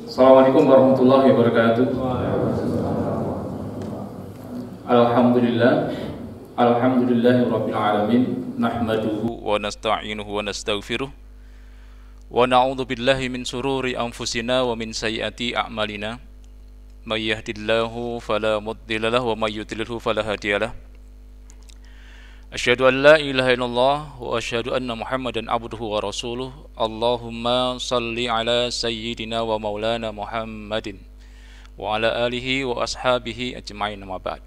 Assalamualaikum warahmatullahi wabarakatuh. Alhamdulillah, alhamdulillahirabbil alamin, nahmaduhu wa nasta'inuhu wa nastaghfiruh wa na'udzu billahi min sururi anfusina wa min sayyiati a'malina. May yahdihillahu fala mudilla lahu wa may yudlilhu fala hadiyalah. Asyhadu an la ilaha illallah wa asyhadu anna Muhammadan abduhu wa rasuluh. Allahumma salli ala sayyidina wa maulana Muhammadin wa ala alihi wa ashabihi ajma'in, ma ba'd.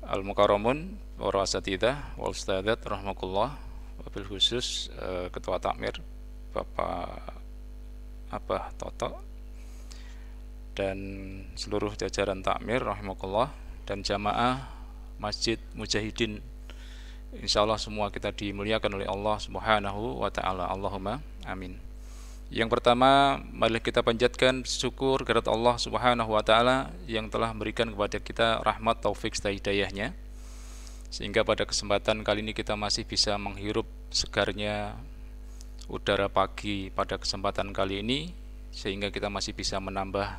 Al-Mukarramun, para asatidzah wa ustadzat rahmakumullah, wabil khusus Ketua Takmir Bapak Abah Toto dan seluruh jajaran Takmir rahimakumullah, dan jamaah Masjid Mujahidin. Insyaallah semua kita dimuliakan oleh Allah Subhanahu wa taala. Allahumma amin. Yang pertama, mari kita panjatkan syukur kehadirat Allah Subhanahu wa taala yang telah memberikan kepada kita rahmat, taufik serta hidayahnya, sehingga pada kesempatan kali ini kita masih bisa menghirup segarnya udara pagi pada kesempatan kali ini, sehingga kita masih bisa menambah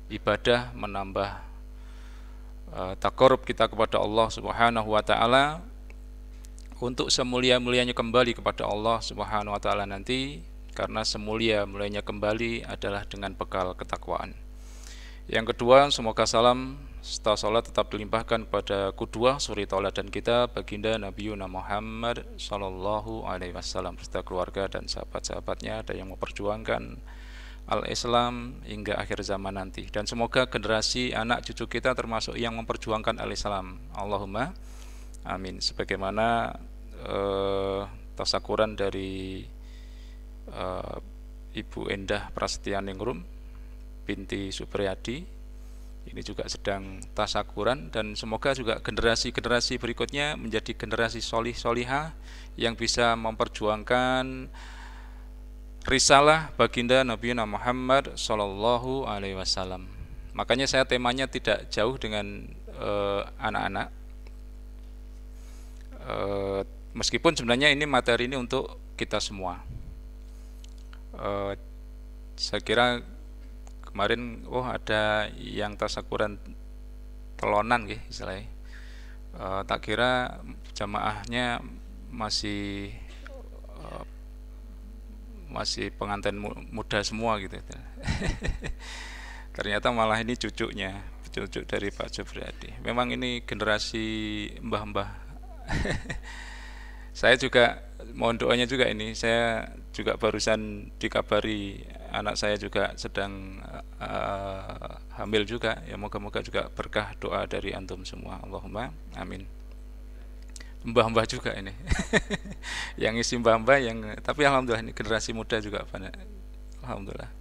ibadah, menambah taqarrub kita kepada Allah Subhanahu wa taala untuk semulia-mulianya kembali kepada Allah Subhanahu wa taala nanti, karena semulia-mulianya kembali adalah dengan bekal ketakwaan. Yang kedua, semoga salam serta salat tetap dilimpahkan kepada qudwah suri tauladan kita, baginda Nabiyuna Muhammad sallallahu alaihi wasallam beserta keluarga dan sahabat-sahabatnya, ada yang memperjuangkan al-Islam hingga akhir zaman nanti, dan semoga generasi anak cucu kita termasuk yang memperjuangkan al-Islam. Allahumma amin. Sebagaimana tasakuran dari Ibu Endah Prasetyaningrum binti Supriyadi ini juga sedang tasakuran, dan semoga juga generasi-generasi berikutnya menjadi generasi solih-solihah yang bisa memperjuangkan risalah baginda Nabi Muhammad sallallahu alaihi wasallam. Makanya saya temanya tidak jauh dengan anak-anak. Meskipun sebenarnya ini materi ini untuk kita semua. Saya kira kemarin ada yang tasakuran telonan gitu istilahnya. Tak kira jamaahnya masih pengantin muda semua gitu. Ternyata malah ini cucu dari Pak Supriyadi. Memang ini generasi mbah-mbah. Saya juga mohon doanya juga ini. Saya juga barusan dikabari anak saya juga sedang hamil juga. Ya moga-moga juga berkah doa dari antum semua. Allahumma amin. Mbah-mbah juga ini. Yang isi mbah-mbah tapi alhamdulillah ini generasi muda juga banyak. Alhamdulillah.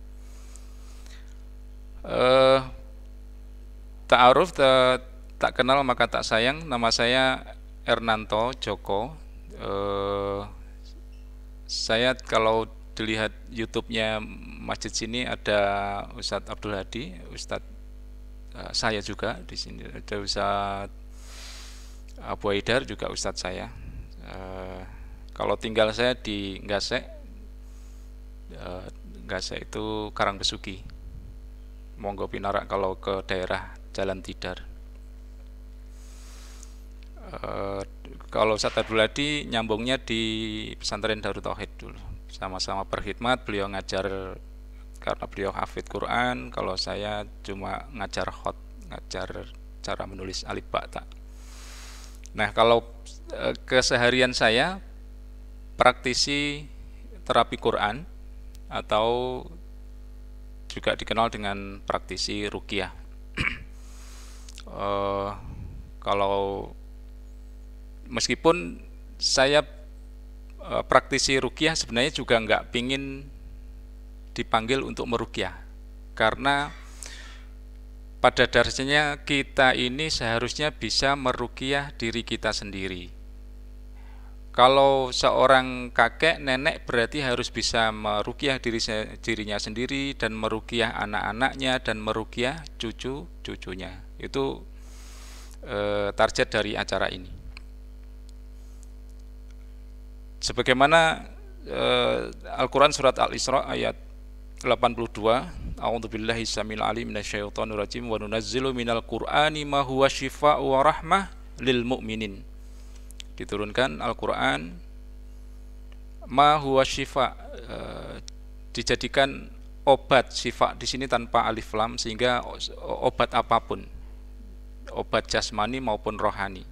Ta'aruf, tak kenal maka tak sayang. Nama saya Ernanto Joko. Saya kalau dilihat YouTube-nya masjid sini ada Ustadz Abdul Hadi, Ustadz saya juga di sini ada Ustadz Abu Haidar, juga Ustadz saya. Kalau tinggal saya di Ngasek, Ngasek itu Karangbesuki. Monggo pinarak kalau ke daerah Jalan Tidar. Kalau Ustadz Abdul Hadi nyambungnya di pesantren Darut Tauhid dulu. Sama-sama berkhidmat, beliau ngajar karena beliau hafid Quran. Kalau saya cuma ngajar ngajar cara menulis alif ba ta. Nah, kalau keseharian saya praktisi terapi Quran atau juga dikenal dengan praktisi ruqyah. Kalau meskipun saya praktisi ruqyah, sebenarnya juga nggak pingin dipanggil untuk meruqyah, karena pada dasarnya kita ini seharusnya bisa meruqyah diri kita sendiri. Kalau seorang kakek nenek berarti harus bisa meruqyah dirinya sendiri, dan meruqyah anak-anaknya, dan meruqyah cucu-cucunya. Itu target dari acara ini. Sebagaimana Al-Quran surat Al-Isra ayat 82. A'udzubillahi samil alim minasyaitonir rajim wa nunazzilu minal qur'ani ma huwa syifaa'u wa rahmah lil mu'minin. Diturunkan Al-Qur'an ma huwa syifa, dijadikan obat. Syifa di sini tanpa alif lam, sehingga obat apapun, obat jasmani maupun rohani.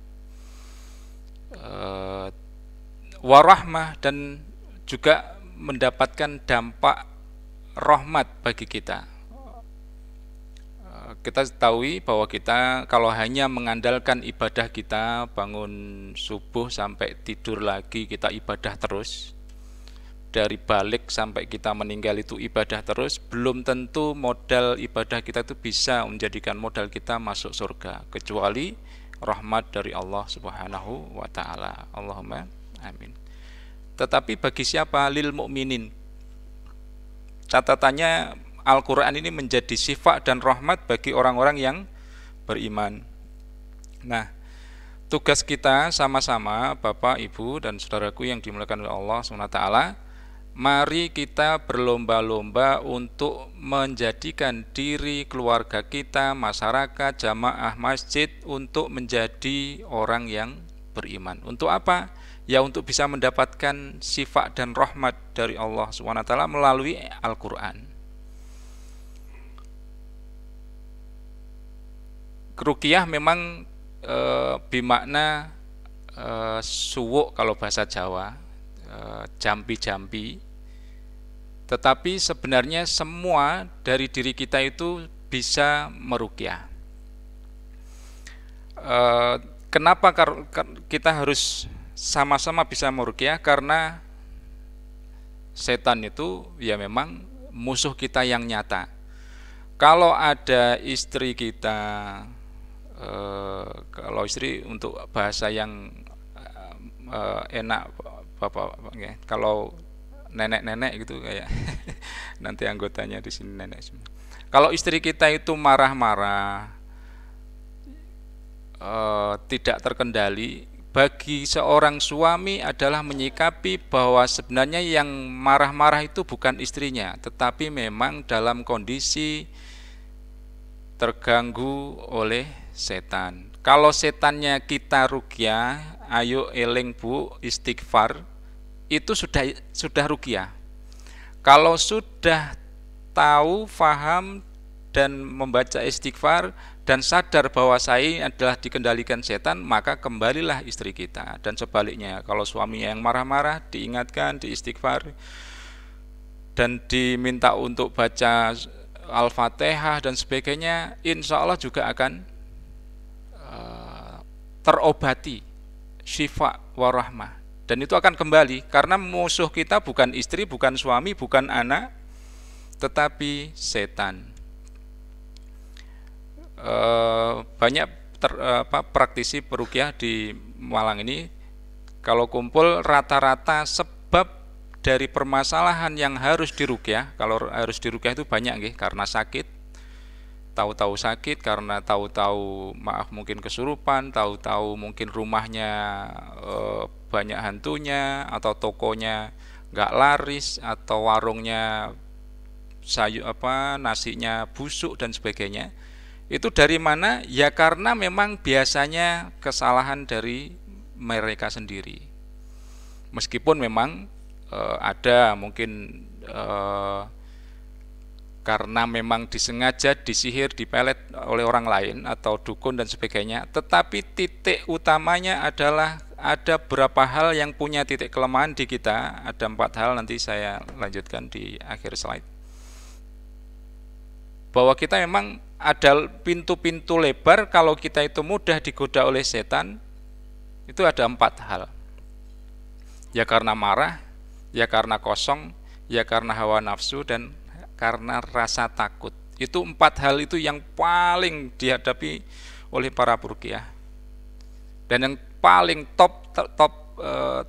Warahmah, dan juga mendapatkan dampak rahmat bagi kita. Kita ketahui bahwa kita kalau hanya mengandalkan ibadah kita, bangun subuh sampai tidur lagi kita ibadah terus, dari balik sampai kita meninggal itu ibadah terus, belum tentu modal ibadah kita itu bisa menjadikan modal kita masuk surga, kecuali rahmat dari Allah Subhanahu wa ta'ala. Allahumma amin. Tetapi bagi siapa? Lil mu'minin. Catatannya, Al-Quran ini menjadi sifat dan rahmat bagi orang-orang yang beriman. Nah, tugas kita sama-sama, Bapak, Ibu, dan saudaraku yang dimuliakan oleh Allah SWT, mari kita berlomba-lomba untuk menjadikan diri, keluarga kita, masyarakat, jamaah masjid untuk menjadi orang yang beriman. Untuk apa? Ya untuk bisa mendapatkan sifat dan rahmat dari Allah SWT melalui Al-Quran. Ruqyah memang bermakna suwuk kalau bahasa Jawa, jampi-jampi. Tetapi sebenarnya semua dari diri kita itu bisa meruqyah. Kenapa kita harus sama-sama bisa meruqyah? Karena setan itu ya memang musuh kita yang nyata. Kalau ada istri kita, kalau istri untuk bahasa yang enak Bapak, kalau nenek-nenek gitu kayak nanti anggotanya di sini nenek semua. Kalau istri kita itu marah-marah, tidak terkendali, bagi seorang suami adalah menyikapi bahwa sebenarnya yang marah-marah itu bukan istrinya, tetapi memang dalam kondisi terganggu oleh setan. Kalau setannya kita ruqyah, ayo eling Bu, istighfar, itu sudah ruqyah. Kalau sudah tahu, faham, dan membaca istighfar dan sadar bahwa saya adalah dikendalikan setan, maka kembalilah istri kita. Dan sebaliknya, kalau suaminya yang marah-marah, diingatkan, diistighfar, dan diminta untuk baca Al-Fatihah dan sebagainya, insya Allah juga akan terobati syifa warahmah, dan itu akan kembali, karena musuh kita bukan istri, bukan suami, bukan anak, tetapi setan. Banyak praktisi peruqyah di Malang ini, kalau kumpul rata-rata sebab dari permasalahan yang harus diruqyah, kalau harus diruqyah itu banyak nggih, karena sakit, tahu-tahu sakit, karena tahu-tahu maaf mungkin kesurupan, tahu-tahu mungkin rumahnya banyak hantunya, atau tokonya nggak laris, atau warungnya nasinya busuk dan sebagainya. Itu dari mana? Ya karena memang biasanya kesalahan dari mereka sendiri. Meskipun memang ada mungkin karena memang disengaja disihir, dipelet oleh orang lain atau dukun dan sebagainya, tetapi titik utamanya adalah ada beberapa hal yang punya titik kelemahan di kita. Ada 4 hal, nanti saya lanjutkan di akhir slide. Bahwa kita memang ada pintu-pintu lebar, kalau kita itu mudah digoda oleh setan, itu ada 4 hal. Ya karena marah, ya karena kosong, ya karena hawa nafsu, dan karena rasa takut. Itu 4 hal itu yang paling dihadapi oleh para peruqyah. Dan yang paling top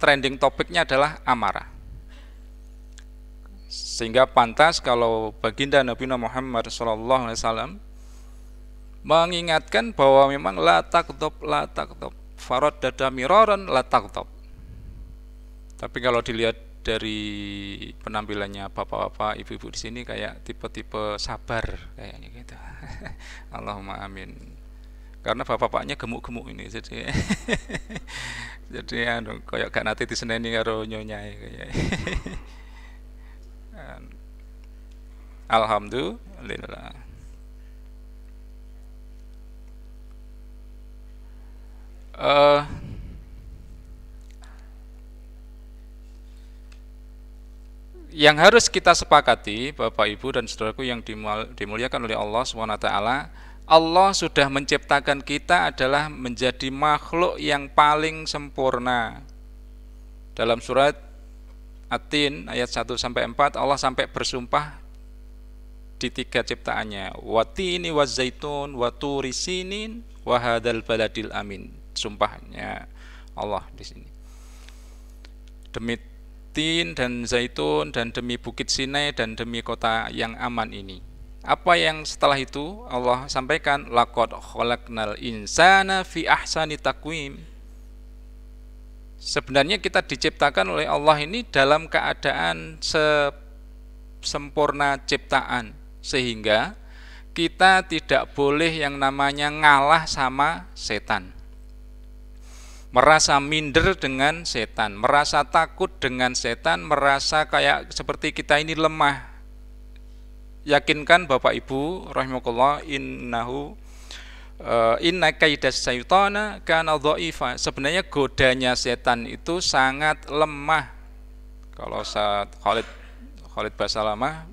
trending topiknya adalah amarah. Sehingga pantas kalau baginda Nabi Muhammad SAW mengingatkan bahwa memang la taqdhab, faraddada miraran la taqdhab. Tapi kalau dilihat dari penampilannya bapak-bapak, ibu-ibu di sini kayak tipe-tipe sabar kayaknya gitu. Allahumma amin. Karena bapak-bapaknya gemuk-gemuk ini, jadi jadi anu kayak gak nate diseneni karo nyonyae kayak. Alhamdulillah. Eh yang harus kita sepakati, Bapak Ibu dan saudaraku yang dimuliakan oleh Allah SWT, Allah sudah menciptakan kita adalah menjadi makhluk yang paling sempurna. Dalam surat At-Tin ayat 1-4 Allah sampai bersumpah di 3 ciptaannya, watini wazaitun waturi sinin wahadal baladil amin. Sumpahnya Allah di sini. Demi tin dan zaitun dan demi bukit Sinai dan demi kota yang aman ini. Apa yang setelah itu Allah sampaikan, laqad khalaqnal insana fi ahsani taqwim. Sebenarnya kita diciptakan oleh Allah ini dalam keadaan sempurna ciptaan, sehingga kita tidak boleh yang namanya ngalah sama setan, merasa minder dengan setan, merasa takut dengan setan, merasa kayak seperti kita ini lemah. Yakinkan Bapak Ibu rahimakumullah, inna kaidas syaitana kana dhaifa. Sebenarnya godanya setan itu sangat lemah. Kalau saat Khalid Basalamah,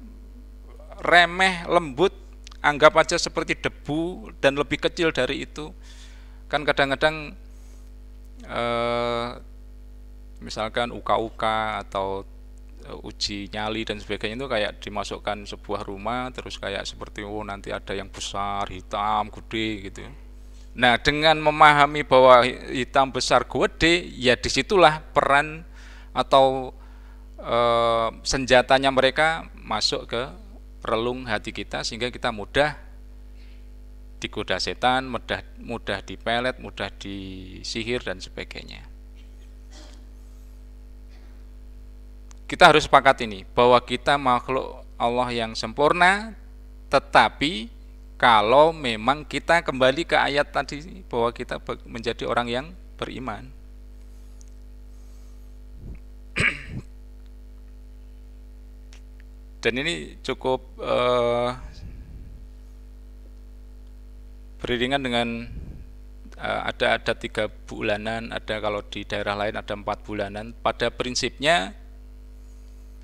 remeh, lembut, anggap aja seperti debu dan lebih kecil dari itu. Kan kadang-kadang misalkan uka-uka atau uji nyali dan sebagainya itu kayak dimasukkan sebuah rumah, terus kayak seperti nanti ada yang besar, hitam, gede gitu. Nah, dengan memahami bahwa hitam, besar, gede, ya disitulah peran atau senjatanya mereka masuk ke relung hati kita, sehingga kita mudah digoda setan, mudah dipelet, mudah disihir dan sebagainya. Kita harus sepakat ini, bahwa kita makhluk Allah yang sempurna, tetapi kalau memang kita kembali ke ayat tadi, bahwa kita menjadi orang yang beriman. Dan ini cukup beriringan dengan ada 3 bulanan, ada kalau di daerah lain ada 4 bulanan. Pada prinsipnya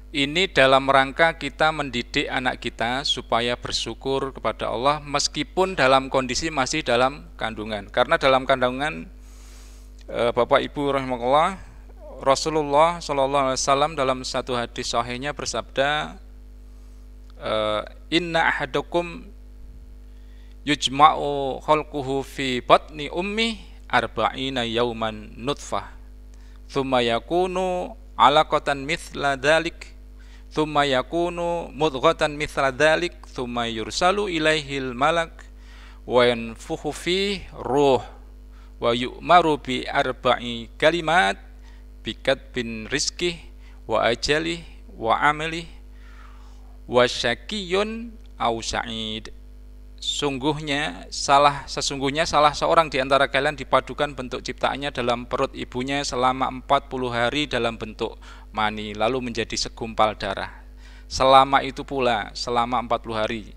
ini dalam rangka kita mendidik anak kita supaya bersyukur kepada Allah meskipun dalam kondisi masih dalam kandungan. Karena dalam kandungan, Bapak Ibu rahimakumullah, Rasulullah SAW dalam satu hadis sahihnya bersabda, inna ahadakum yujma'u khalquhu fi batni ummi arba'ina yauman nutfah thumma yakunu alaqatan mithla dhalik thumma yakunu mudghatan mithla dhalik thumma yursalu ilaihil malak wa yanfukhu fi ruh wa yu'maru bi arba'i kalimat bikatbin rizqih wa ajalih wa amalih wa syakiyun au sa'id. Sesungguhnya salah seorang di antara kalian dipadukan bentuk ciptaannya dalam perut ibunya selama 40 hari dalam bentuk mani, lalu menjadi segumpal darah. Selama itu pula, selama 40 hari.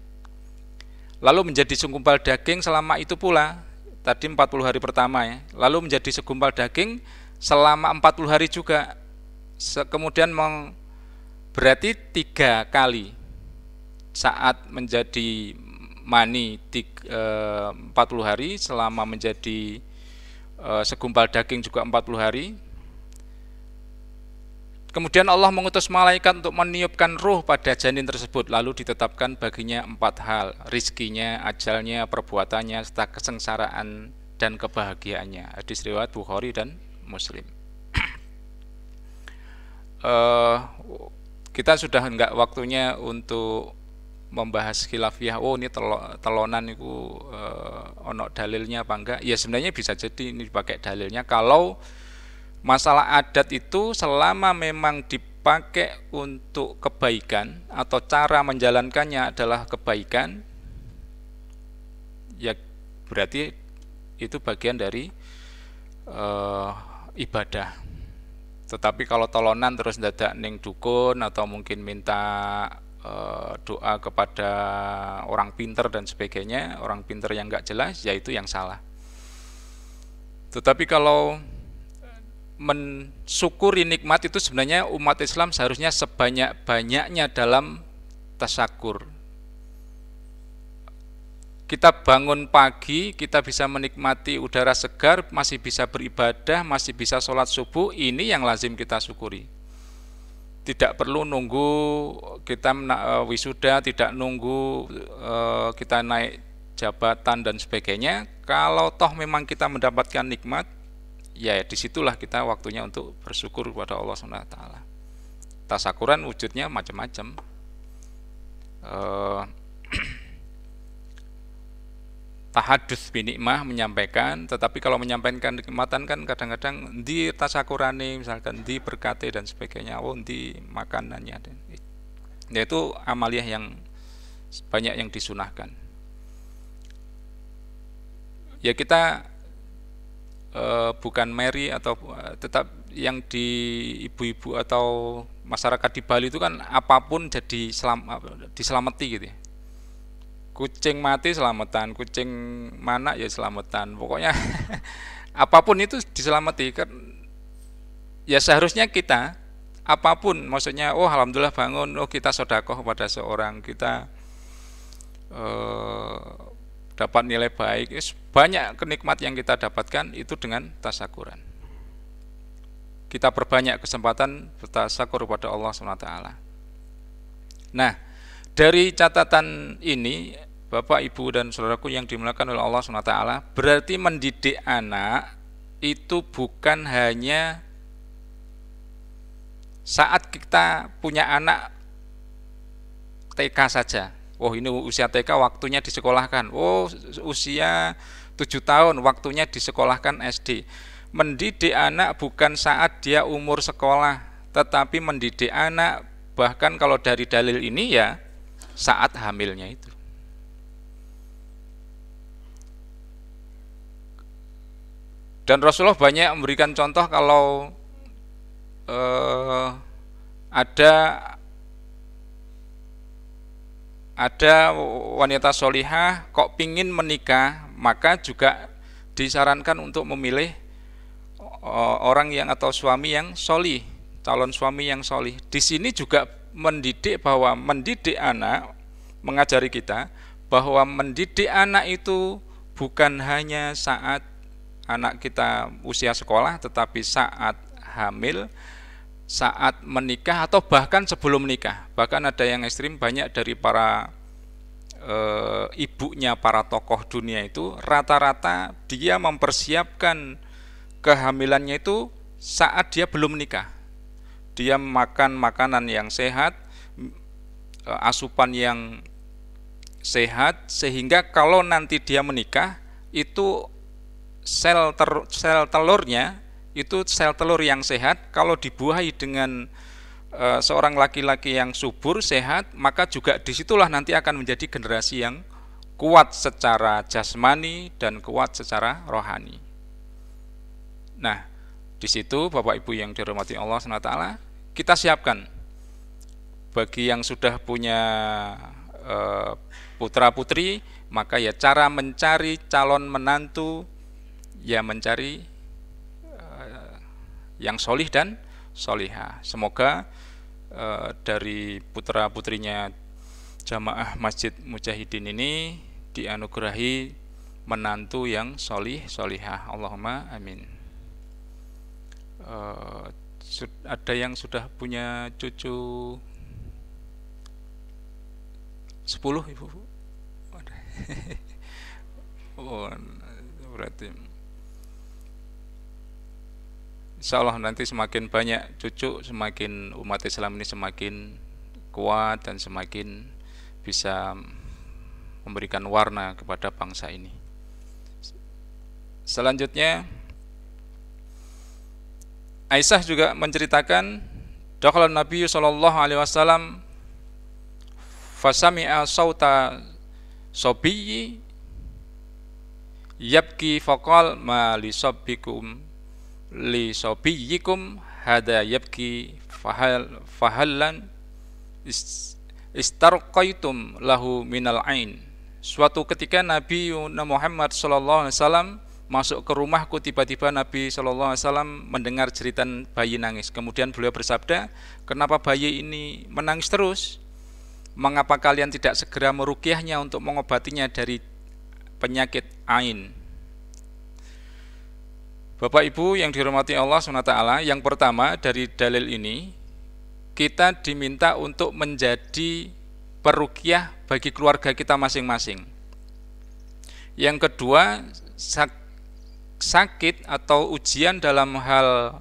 Lalu menjadi segumpal daging selama itu pula, tadi 40 hari pertama ya. Lalu menjadi segumpal daging selama 40 hari juga. Kemudian berarti 3 kali saat menjadi mani 40 hari, selama menjadi segumpal daging juga 40 hari. Kemudian Allah mengutus malaikat untuk meniupkan ruh pada janin tersebut, lalu ditetapkan baginya 4 hal: rizkinya, ajalnya, perbuatannya, serta kesengsaraan dan kebahagiaannya. Hadis riwayat Bukhari dan Muslim. Kita sudah enggak waktunya untuk membahas khilafiyah, ini telonan itu ono dalilnya apa enggak. Ya sebenarnya bisa jadi ini dipakai dalilnya kalau masalah adat itu selama memang dipakai untuk kebaikan atau cara menjalankannya adalah kebaikan, ya berarti itu bagian dari ibadah. Tetapi kalau tolonan terus dadak ning dukun atau mungkin minta doa kepada orang pinter dan sebagainya, orang pinter yang nggak jelas, ya itu yang salah. Tetapi kalau mensyukuri nikmat itu sebenarnya umat Islam seharusnya sebanyak-banyaknya dalam tasyakur. Kita bangun pagi, kita bisa menikmati udara segar, masih bisa beribadah, masih bisa sholat subuh, ini yang lazim kita syukuri. Tidak perlu nunggu kita wisuda, tidak nunggu kita naik jabatan dan sebagainya. Kalau toh memang kita mendapatkan nikmat, ya disitulah kita waktunya untuk bersyukur kepada Allah SWT. Tasyakuran wujudnya macam-macam. Tahadus binikmah, menyampaikan, tetapi kalau menyampaikan kenikmatan kan kadang-kadang di tasyakurane, misalkan di berkate dan sebagainya, di makanannya, yaitu amaliyah yang banyak yang disunahkan. Ya kita bukan Mary atau tetap yang di ibu-ibu atau masyarakat di Bali itu kan apapun jadi diselamati gitu ya. Kucing mati selamatan, kucing mana ya selamatan, pokoknya apapun itu diselamati. Ya seharusnya kita apapun, maksudnya alhamdulillah bangun, kita sedekah kepada seorang, kita dapat nilai baik, banyak kenikmat yang kita dapatkan itu dengan tasyakuran. Kita perbanyak kesempatan bertasyakur kepada Allah SWT. Nah, dari catatan ini, Bapak, Ibu, dan saudaraku yang dimuliakan oleh Allah SWT, berarti mendidik anak itu bukan hanya saat kita punya anak TK saja. Ini usia TK waktunya disekolahkan. Usia 7 tahun waktunya disekolahkan SD. Mendidik anak bukan saat dia umur sekolah, tetapi mendidik anak bahkan kalau dari dalil ini ya saat hamilnya itu. Dan Rasulullah banyak memberikan contoh kalau ada wanita solihah kok pingin menikah, maka juga disarankan untuk memilih orang yang atau suami yang solih, calon suami yang solih. Di sini juga mendidik bahwa mendidik anak, mengajari kita bahwa mendidik anak itu bukan hanya saat anak kita usia sekolah, tetapi saat hamil, saat menikah, atau bahkan sebelum menikah. Bahkan ada yang ekstrim, banyak dari para ibunya para tokoh dunia itu rata-rata dia mempersiapkan kehamilannya itu saat dia belum menikah. Dia makan makanan yang sehat, asupan yang sehat, sehingga kalau nanti dia menikah itu sel telurnya itu sel telur yang sehat. Kalau dibuahi dengan seorang laki-laki yang subur, sehat, maka juga disitulah nanti akan menjadi generasi yang kuat secara jasmani dan kuat secara rohani. Nah, di situ Bapak Ibu yang dirahmati Allah SWT, kita siapkan bagi yang sudah punya putra putri, maka ya cara mencari calon menantu ya mencari yang solih dan solihah. Semoga dari putra putrinya jamaah Masjid Mujahidin ini dianugerahi menantu yang solih solihah. Allahumma amin. Ada yang sudah punya cucu 10 Ibu? Berarti insya Allah nanti semakin banyak cucu, semakin umat Islam ini semakin kuat dan semakin bisa memberikan warna kepada bangsa ini. Selanjutnya, Aisyah juga menceritakan Dakhala Nabi sallallahu alaihi wasallam fasami'a sauta sabiyyi yabki faqal ma li sabbikum li sabiyyikum hada yabki fahallan istarqaitum lahu minal ain. Suatu ketika Nabi Muhammad sallallahu alaihi wasallam masuk ke rumahku, tiba-tiba Nabi sallallahu alaihi wasallam mendengar jeritan bayi nangis. Kemudian beliau bersabda, "Kenapa bayi ini menangis terus? Mengapa kalian tidak segera meruqyahnya untuk mengobatinya dari penyakit ain?" Bapak Ibu yang dihormati Allah SWT, yang pertama dari dalil ini, kita diminta untuk menjadi peruqyah bagi keluarga kita masing-masing. Yang kedua, sakit atau ujian dalam hal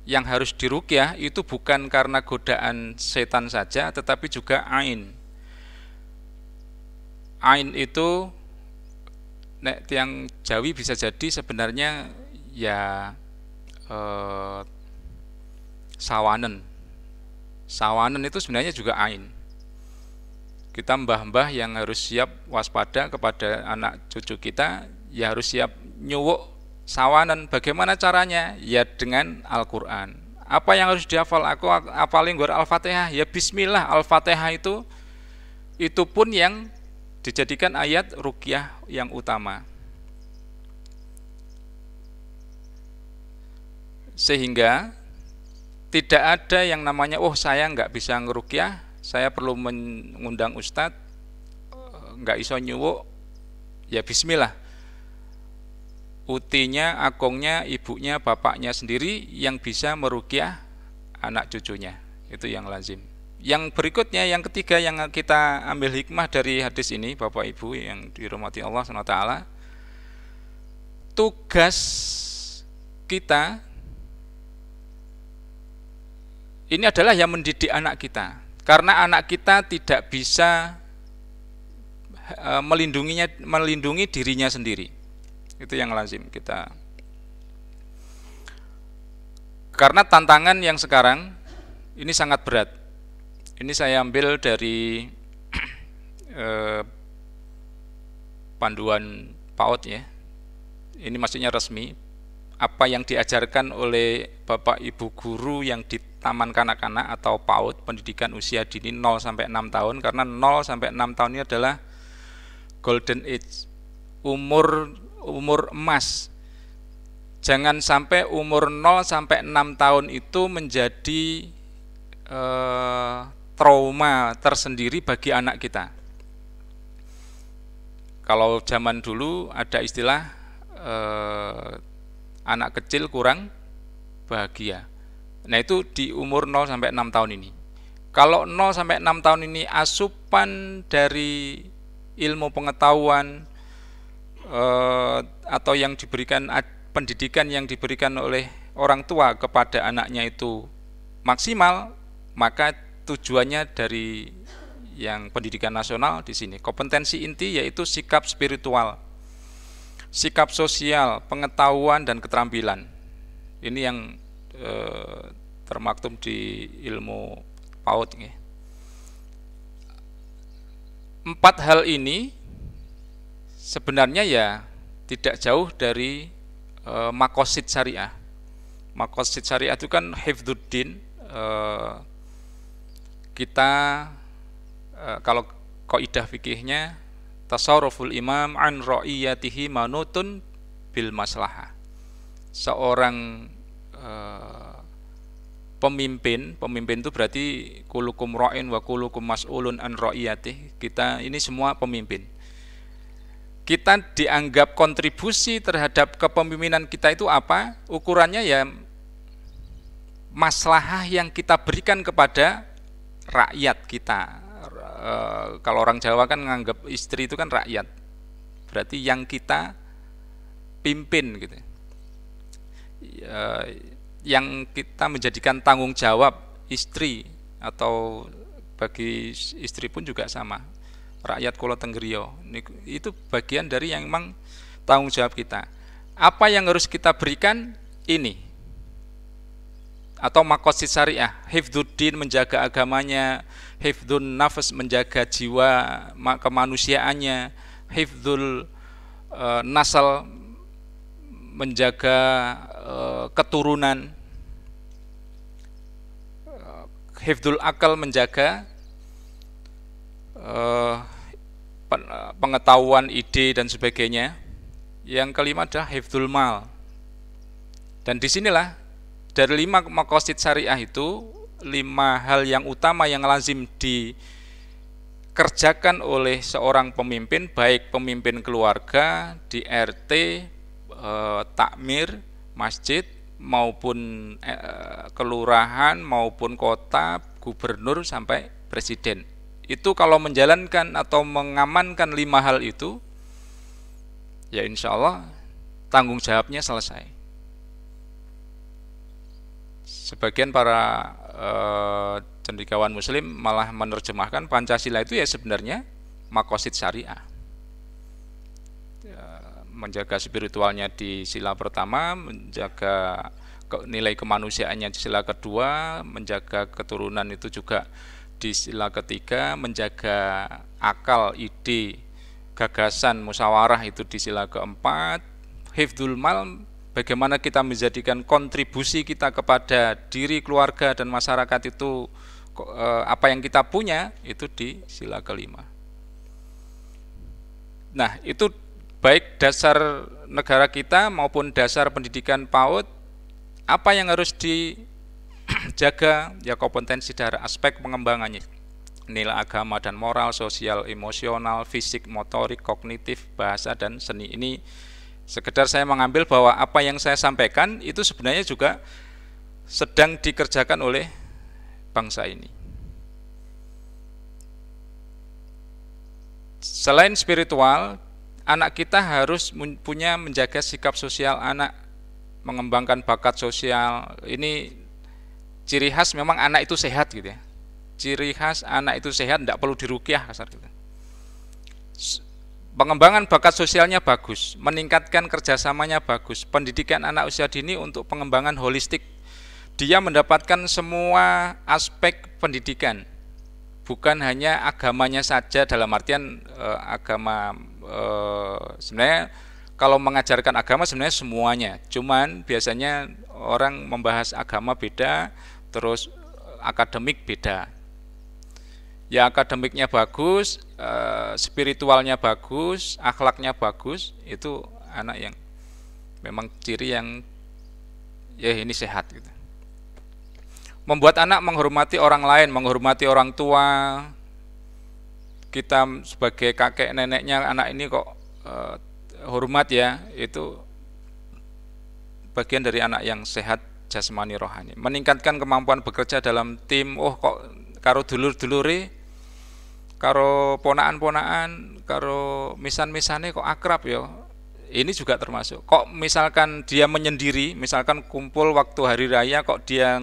yang harus diruqyah itu bukan karena godaan setan saja, tetapi juga ain. Ain itu nek tiang Jawi bisa jadi sebenarnya ya sawanen. Sawanen itu sebenarnya juga ain. Kita mbah-mbah yang harus siap waspada kepada anak cucu kita, ya harus siap nyuwuk sawanen. Bagaimana caranya? Ya dengan Al-Quran. Apa yang harus dihafal? Aku hafalin Al-Fatihah. Ya bismillah, Al-Fatihah itu pun yang dijadikan ayat ruqyah yang utama. Sehingga tidak ada yang namanya, oh saya nggak bisa ngeruqyah, saya perlu mengundang ustadz, nggak iso nyuwuk, ya bismillah. Utinya, akongnya, ibunya, bapaknya sendiri yang bisa meruqyah anak cucunya. Itu yang lazim. Yang berikutnya, yang ketiga yang kita ambil hikmah dari hadis ini, Bapak Ibu yang dirahmati Allah SWT, tugas kita ini adalah yang mendidik anak kita. Karena anak kita tidak bisa melindungi dirinya sendiri. Itu yang lazim kita. Karena tantangan yang sekarang ini sangat berat. Ini saya ambil dari panduan PAUD ya. Ini maksudnya resmi. Apa yang diajarkan oleh Bapak Ibu guru yang di taman kanak-kanak atau PAUD, pendidikan usia dini 0 sampai 6 tahun, karena 0 sampai 6 tahun ini adalah golden age, umur emas. Jangan sampai umur 0 sampai 6 tahun itu menjadi trauma tersendiri bagi anak kita. Kalau zaman dulu ada istilah anak kecil kurang bahagia. Nah itu di umur 0 sampai 6 tahun ini. Kalau 0 sampai 6 tahun ini asupan dari ilmu pengetahuan atau yang diberikan pendidikan yang diberikan oleh orang tua kepada anaknya itu maksimal, maka tujuannya dari yang pendidikan nasional di sini. Kompetensi inti yaitu sikap spiritual, sikap sosial, pengetahuan dan keterampilan. Ini yang termaktub di ilmu PAUD. 4 hal ini sebenarnya ya tidak jauh dari maqasid syariah. Maqasid syariah itu kan hifdzuddin. Kita kalau kaidah fikihnya tasarruful imam an ra'iyatihi manutun bil maslahah. Seorang pemimpin itu berarti kulukum ra'in wa kulukum mas'ulun an ra'iyatih. Kita ini semua pemimpin. Kita dianggap kontribusi terhadap kepemimpinan kita itu apa? Ukurannya ya maslahah yang kita berikan kepada rakyat kita. Kalau orang Jawa kan menganggap istri itu kan rakyat. Berarti yang kita pimpin gitu. Yang kita menjadikan tanggung jawab istri, atau bagi istri pun juga sama, rakyat Kulo Tenggriyo, itu bagian dari yang memang tanggung jawab kita. Apa yang harus kita berikan ini? atau maqasid syariah, hifdzuddin menjaga agamanya, hifdzun nafs menjaga jiwa kemanusiaannya, hifdzul nasal menjaga keturunan, hifdzul akal menjaga pengetahuan, ide dan sebagainya. Yang kelima adalah hifdzul mal. Dan disinilah dari 5 maqasid syariah itu, 5 hal yang utama yang lazim dikerjakan oleh seorang pemimpin, baik pemimpin keluarga, di RT, takmir, masjid, maupun kelurahan, maupun kota, gubernur, sampai presiden. Itu kalau menjalankan atau mengamankan 5 hal itu, ya insya Allah tanggung jawabnya selesai. Sebagian para cendekiawan muslim malah menerjemahkan Pancasila itu ya sebenarnya maqasid syariah. Menjaga spiritualnya di sila pertama, menjaga nilai kemanusiaannya di sila kedua, menjaga keturunan itu juga di sila ketiga, menjaga akal, ide, gagasan, musyawarah itu di sila keempat, hifdzul mal, bagaimana kita menjadikan kontribusi kita kepada diri, keluarga, dan masyarakat itu, apa yang kita punya, itu di sila kelima. Nah, itu baik dasar negara kita maupun dasar pendidikan PAUD. Apa yang harus dijaga? Ya kompetensi dari aspek pengembangannya, nilai agama dan moral, sosial, emosional, fisik, motorik, kognitif, bahasa, dan seni. Ini sekedar saya mengambil bahwa apa yang saya sampaikan itu sebenarnya juga sedang dikerjakan oleh bangsa ini. Selain spiritual, anak kita harus punya menjaga sikap sosial anak, mengembangkan bakat sosial. Ini ciri khas memang anak itu sehat gitu ya. Ciri khas anak itu sehat, tidak perlu diruqyah kasar gitu. Pengembangan bakat sosialnya bagus, meningkatkan kerjasamanya bagus, pendidikan anak usia dini untuk pengembangan holistik. Dia mendapatkan semua aspek pendidikan, bukan hanya agamanya saja, dalam artian agama, sebenarnya kalau mengajarkan agama sebenarnya semuanya, cuman biasanya orang membahas agama beda, terus akademik beda. Ya akademiknya bagus, spiritualnya bagus, akhlaknya bagus, itu anak yang memang ciri yang ya ini sehat gitu. Membuat anak menghormati orang lain, menghormati orang tua. Kita sebagai kakek neneknya anak ini kok hormat ya, itu bagian dari anak yang sehat jasmani rohani. Meningkatkan kemampuan bekerja dalam tim. Oh kok karo dulur-dulure, karo ponaan-ponaan, karo misan-misane kok akrab ya. Ini juga termasuk. Kok misalkan dia menyendiri, misalkan kumpul waktu hari raya kok dia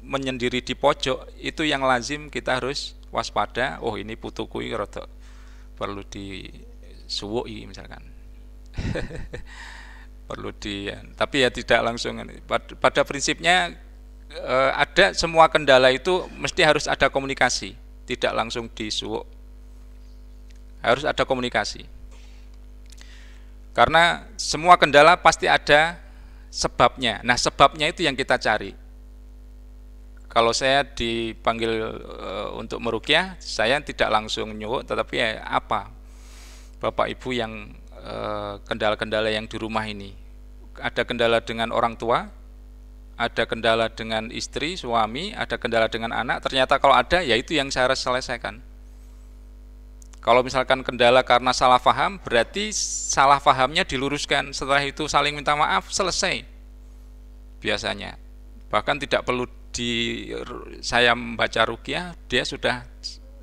menyendiri di pojok, itu yang lazim kita harus waspada. Oh ini putuku iki rada perlu disuwuki misalkan. Perlu tapi ya tidak langsung. Pada prinsipnya ada semua kendala itu mesti harus ada komunikasi. Tidak langsung disuwuk, harus ada komunikasi, karena semua kendala pasti ada sebabnya. Nah sebabnya itu yang kita cari. Kalau saya dipanggil untuk meruqyah, saya tidak langsung nyuwuk, tetapi ya apa Bapak Ibu yang kendala-kendala yang di rumah ini, ada kendala dengan orang tua, ada kendala dengan istri, suami, ada kendala dengan anak. Ternyata kalau ada, ya itu yang saya harus selesaikan. Kalau misalkan kendala karena salah paham, berarti salah pahamnya diluruskan. Setelah itu saling minta maaf, selesai. Biasanya. Bahkan tidak perlu saya membaca ruqyah, dia sudah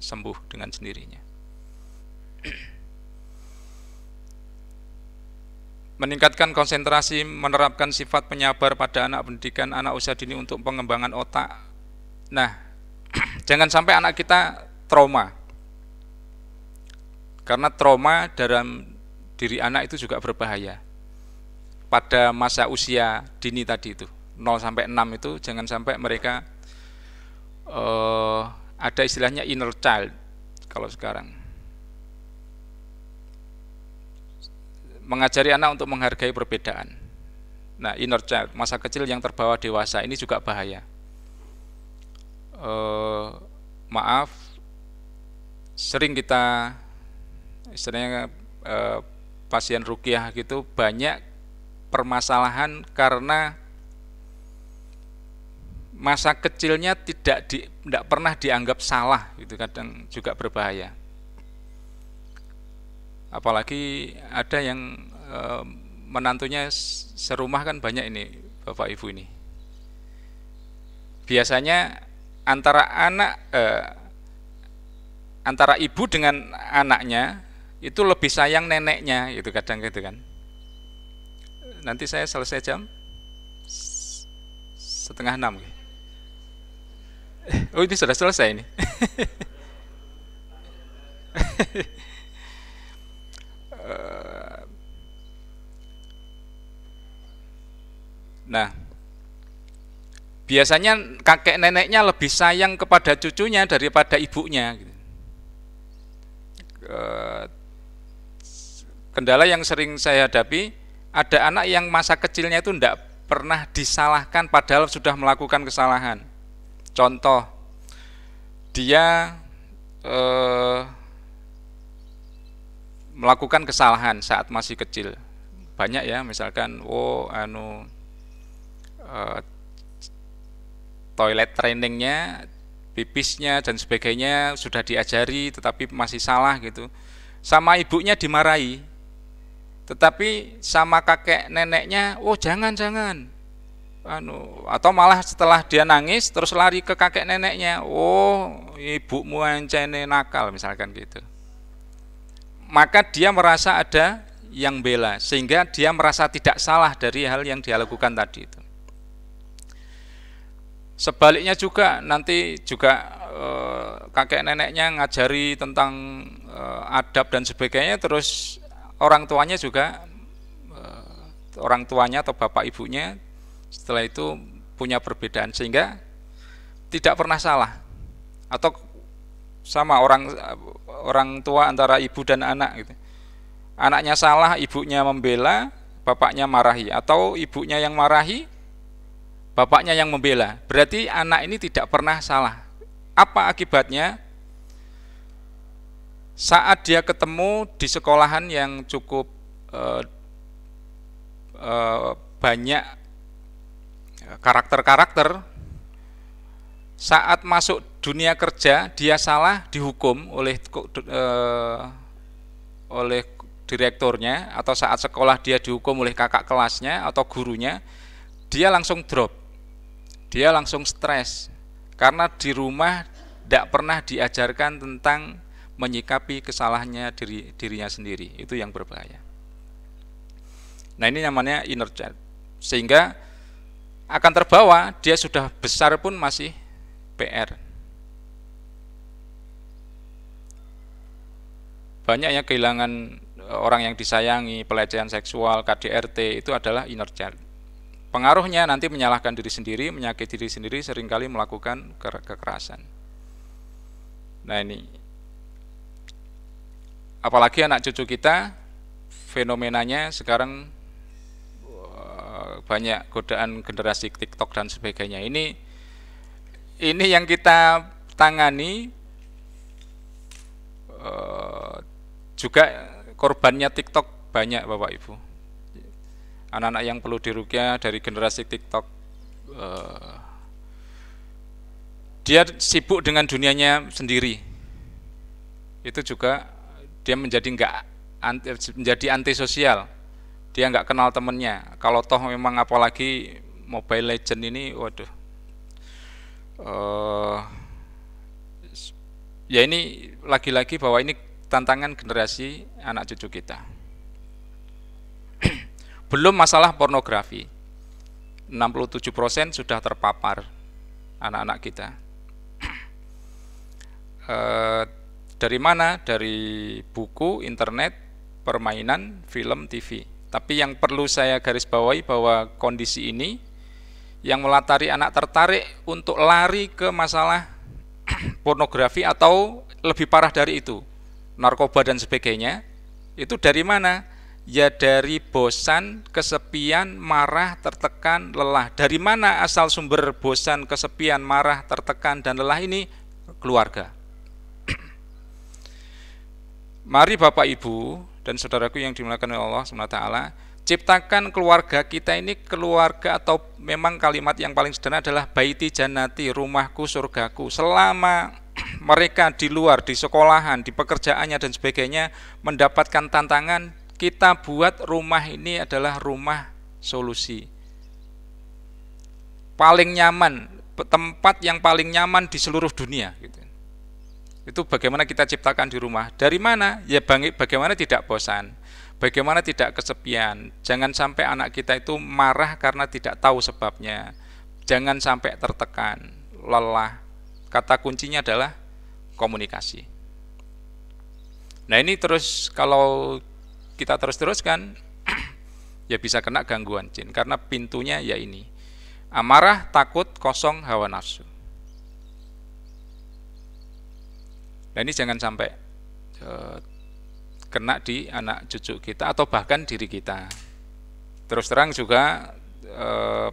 sembuh dengan sendirinya. Meningkatkan konsentrasi, menerapkan sifat penyabar pada anak pendidikan anak usia dini untuk pengembangan otak. Nah, jangan sampai anak kita trauma, karena trauma dalam diri anak itu juga berbahaya pada masa usia dini tadi itu. 0 sampai 6 itu jangan sampai mereka ada istilahnya inner child kalau sekarang. Mengajari anak untuk menghargai perbedaan. Nah, inner child, masa kecil yang terbawa dewasa, ini juga bahaya. Maaf, sering kita istilahnya pasien ruqyah gitu banyak permasalahan karena masa kecilnya tidak pernah dianggap salah, itu kadang juga berbahaya. Apalagi ada yang menantunya serumah kan banyak ini Bapak Ibu ini. Biasanya antara ibu dengan anaknya itu lebih sayang neneknya, itu kadang gitu kan. Nanti saya selesai jam 5:30. Oh, ini sudah selesai ini. Nah, biasanya kakek neneknya lebih sayang kepada cucunya daripada ibunya. Kendala yang sering saya hadapi, ada anak yang masa kecilnya itu tidak pernah disalahkan padahal sudah melakukan kesalahan. Contoh, dia melakukan kesalahan saat masih kecil. Banyak ya, misalkan toilet trainingnya, pipisnya dan sebagainya sudah diajari tetapi masih salah gitu. Sama ibunya dimarahi. Tetapi sama kakek neneknya, jangan. Atau malah setelah dia nangis terus lari ke kakek neneknya, ibumu ancene nakal misalkan gitu. Maka dia merasa ada yang bela, sehingga dia merasa tidak salah dari hal yang dia lakukan tadi itu. Sebaliknya juga nanti juga kakek neneknya ngajari tentang adab dan sebagainya, terus orang tuanya atau bapak ibunya setelah itu punya perbedaan sehingga tidak pernah salah. Atau sama orang tua antara ibu dan anak gitu. Anaknya salah, ibunya membela, bapaknya marahi, atau ibunya yang marahi, bapaknya yang membela. Berarti anak ini tidak pernah salah. Apa akibatnya? Saat dia ketemu di sekolahan yang cukup banyak karakter-karakter, saat masuk dunia kerja dia salah dihukum oleh direkturnya, atau saat sekolah dia dihukum oleh kakak kelasnya atau gurunya, dia langsung drop, dia langsung stres karena di rumah tidak pernah diajarkan tentang menyikapi kesalahannya dirinya sendiri. Itu yang berbahaya. Nah, ini namanya inner child, sehingga akan terbawa dia sudah besar pun masih PR. Banyak yang kehilangan orang yang disayangi, pelecehan seksual, KDRT, itu adalah inner child. Pengaruhnya nanti menyalahkan diri sendiri, menyakiti diri sendiri, seringkali melakukan kekerasan. Nah, ini apalagi anak cucu kita, fenomenanya sekarang banyak godaan generasi TikTok dan sebagainya. Ini yang kita tangani, juga korbannya TikTok banyak Bapak Ibu. Anak-anak yang perlu diruqyah dari generasi TikTok, dia sibuk dengan dunianya sendiri. Itu juga dia menjadi antisosial. Dia nggak kenal temennya. Kalau toh memang apalagi Mobile Legend ini, waduh, ya ini lagi-lagi bahwa ini tantangan generasi anak cucu kita. Belum masalah pornografi, 67% sudah terpapar anak-anak kita. Dari mana? Dari buku, internet, permainan, film, TV. Tapi yang perlu saya garis bawahi bahwa kondisi ini yang melatari anak tertarik untuk lari ke masalah pornografi atau lebih parah dari itu, narkoba dan sebagainya. Itu dari mana? Ya dari bosan, kesepian, marah, tertekan, lelah. Dari mana asal sumber bosan, kesepian, marah, tertekan, dan lelah ini? Keluarga. Mari Bapak Ibu dan saudaraku yang dimuliakan oleh Allah SWT, ciptakan keluarga kita ini keluarga, atau memang kalimat yang paling sederhana adalah baiti jannati, rumahku surgaku. Selama mereka di luar, di sekolahan, di pekerjaannya dan sebagainya mendapatkan tantangan, kita buat rumah ini adalah rumah solusi. Paling nyaman, tempat yang paling nyaman di seluruh dunia gitu. Itu bagaimana kita ciptakan di rumah. Dari mana? Ya bagaimana tidak bosan, bagaimana tidak kesepian. Jangan sampai anak kita itu marah karena tidak tahu sebabnya. Jangan sampai tertekan, lelah. Kata kuncinya adalah komunikasi. Nah ini terus kalau kita teruskan ya bisa kena gangguan jin, karena pintunya ya ini. Amarah, takut, kosong, hawa nafsu. Nah ini jangan sampai kena di anak cucu kita atau bahkan diri kita. Terus terang juga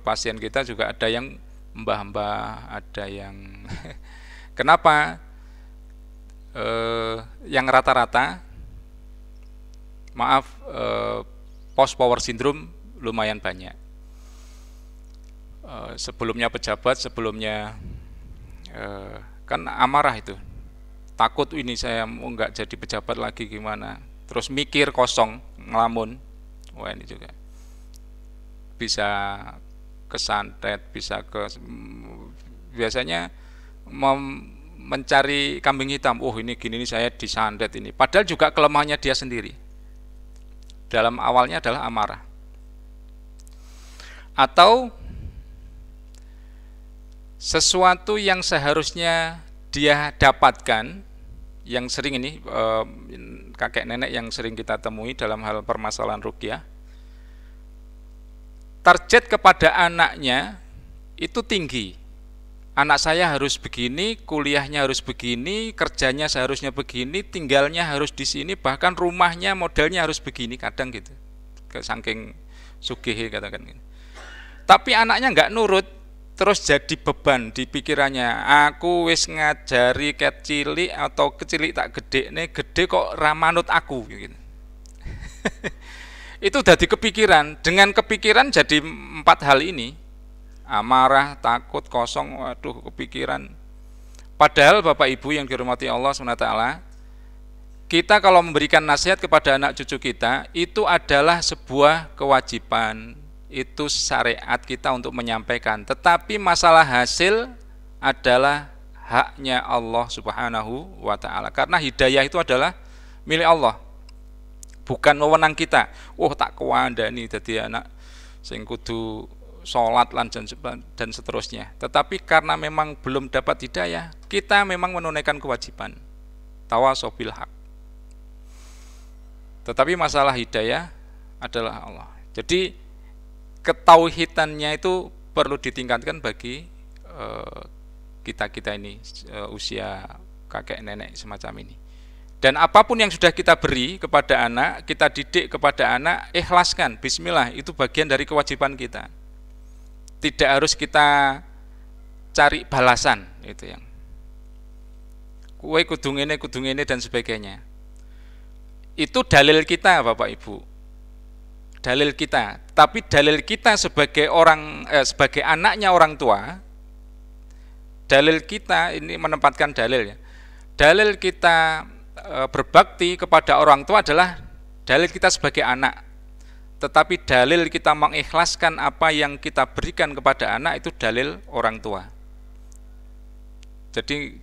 pasien kita juga ada yang mbah-mbah, ada yang kenapa? Yang rata-rata, maaf, post power syndrome lumayan banyak. Sebelumnya pejabat, sebelumnya kan amarah itu. Takut ini saya mau nggak jadi pejabat lagi gimana, terus mikir kosong, ngelamun. Wah ini juga bisa kesantet, bisa biasanya mencari kambing hitam. Oh ini gini nih saya disantet ini, padahal juga kelemahannya dia sendiri. Dalam awalnya adalah amarah. Atau sesuatu yang seharusnya dia dapatkan, yang sering ini kakek nenek yang sering kita temui dalam hal permasalahan ruqyah, target kepada anaknya itu tinggi. Anak saya harus begini, kuliahnya harus begini, kerjanya seharusnya begini, tinggalnya harus di sini, bahkan rumahnya modelnya harus begini, kadang gitu. Saking sugih katakan gitu. Tapi anaknya nggak nurut, terus jadi beban di pikirannya. Aku wis ngajari ket cilik atau kecilik tak gede nih, gede kok ramanut aku gitu. Itu udah kepikiran. Dengan kepikiran jadi 4 hal ini, amarah, takut, kosong, waduh kepikiran. Padahal Bapak Ibu yang dirahmati Allah SWT, kita kalau memberikan nasihat kepada anak cucu kita, itu adalah sebuah kewajiban. Itu syariat kita untuk menyampaikan, tetapi masalah hasil adalah haknya Allah Subhanahu wa Ta'ala, karena hidayah itu adalah milik Allah, bukan wewenang kita. Oh tak kewandani jadi anak sing kudu sholat dan seterusnya. Tetapi karena memang belum dapat hidayah, kita memang menunaikan kewajiban tawasau bil haq. Tetapi masalah hidayah adalah Allah. Jadi ketauhidannya itu perlu ditingkatkan bagi kita-kita ini, usia kakek nenek semacam ini. Dan apapun yang sudah kita beri kepada anak, kita didik kepada anak, ikhlaskan, bismillah, itu bagian dari kewajiban kita. Tidak harus kita cari balasan, itu yang kue kudu ngene dan sebagainya. Itu dalil kita Bapak Ibu, dalil kita. Tapi dalil kita sebagai sebagai anaknya orang tua, dalil kita ini menempatkan dalil ya. Dalil kita berbakti kepada orang tua adalah dalil kita sebagai anak. Tetapi dalil kita mengikhlaskan apa yang kita berikan kepada anak itu dalil orang tua. Jadi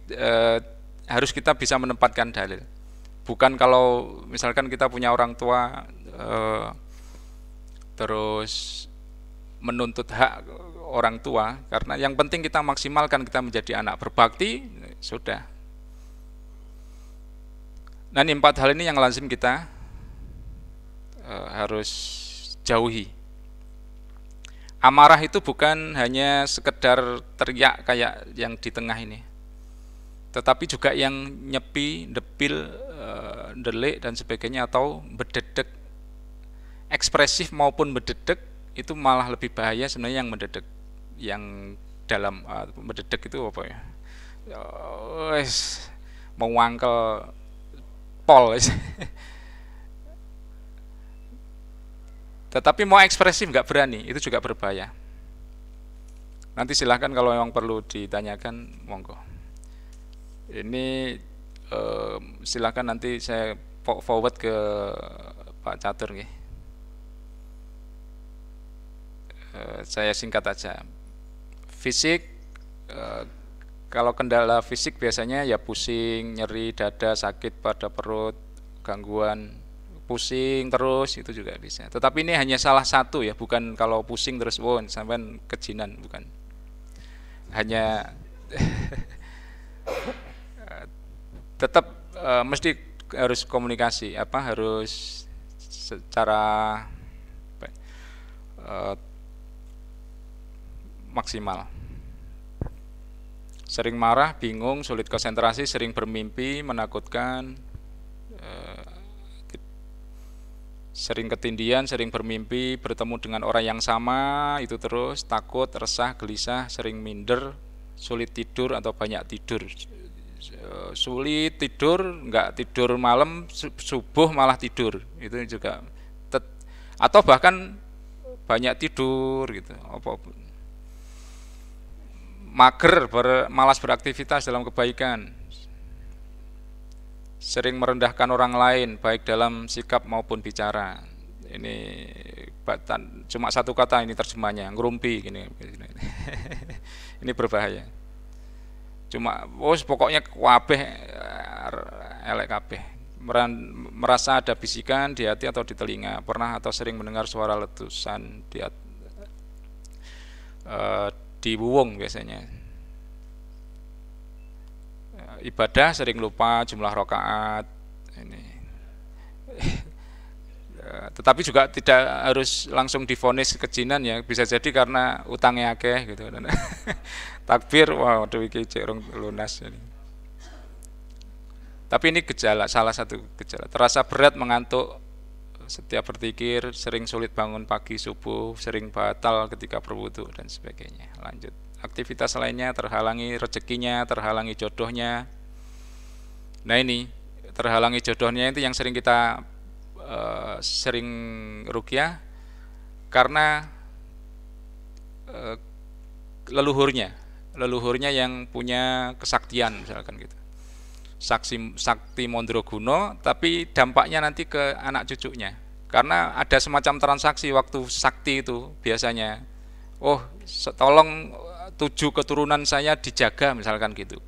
harus kita bisa menempatkan dalil. Bukan kalau misalkan kita punya orang tua terus menuntut hak orang tua, karena yang penting kita maksimalkan kita menjadi anak berbakti, sudah. Nah ini 4 hal ini yang lazim kita harus jauhi. Amarah itu bukan hanya sekedar teriak kayak yang di tengah ini, tetapi juga yang nyepi, depil, delik dan sebagainya, atau berdedek, ekspresif maupun berdedek. Itu malah lebih bahaya sebenarnya yang mendedek, yang dalam mendedek itu apa ya? Mau wangkel pol. Tetapi mau ekspresif nggak berani, itu juga berbahaya. Nanti silahkan kalau memang perlu ditanyakan, monggo. Ini silahkan nanti saya forward ke Pak Catur nih. Saya singkat aja. Fisik, kalau kendala fisik biasanya ya pusing, nyeri dada, sakit pada perut, gangguan pusing terus, itu juga bisa. Tetapi ini hanya salah satu ya, bukan kalau pusing terus sampai kejinan, bukan. Hanya tetap mesti harus komunikasi, harus secara maksimal. Sering marah, bingung, sulit konsentrasi, sering bermimpi menakutkan, sering ketindihan, sering bermimpi bertemu dengan orang yang sama, itu terus, takut, resah, gelisah, sering minder, sulit tidur atau banyak tidur. Sulit tidur, nggak tidur malam, subuh malah tidur, itu juga. Atau bahkan banyak tidur gitu, mager, malas beraktivitas dalam kebaikan, sering merendahkan orang lain baik dalam sikap maupun bicara. Ini cuma satu kata ini terjemahnya, ngerumpi gini. Ini berbahaya. Cuma pokoknya kabeh elek kabeh. Merasa ada bisikan di hati atau di telinga, pernah atau sering mendengar suara letusan di wuwung biasanya. Ibadah sering lupa jumlah rakaat ini. Tetapi juga tidak harus langsung divonis kejinan ya, bisa jadi karena utangnya akeh gitu. Takbir, wah waduh iki cek rong lunas ini. Tapi ini gejala, salah satu gejala. Terasa berat, mengantuk setiap berzikir, sering sulit bangun pagi subuh, sering batal ketika berwudu dan sebagainya. Lanjut. Aktivitas lainnya terhalangi, rezekinya terhalangi, jodohnya. Nah ini terhalangi jodohnya itu yang sering kita sering ruqyah karena leluhurnya yang punya kesaktian misalkan gitu. Sakti Mondraguna, tapi dampaknya nanti ke anak cucunya. Karena ada semacam transaksi waktu sakti itu biasanya. Tolong 7 keturunan saya dijaga misalkan gitu.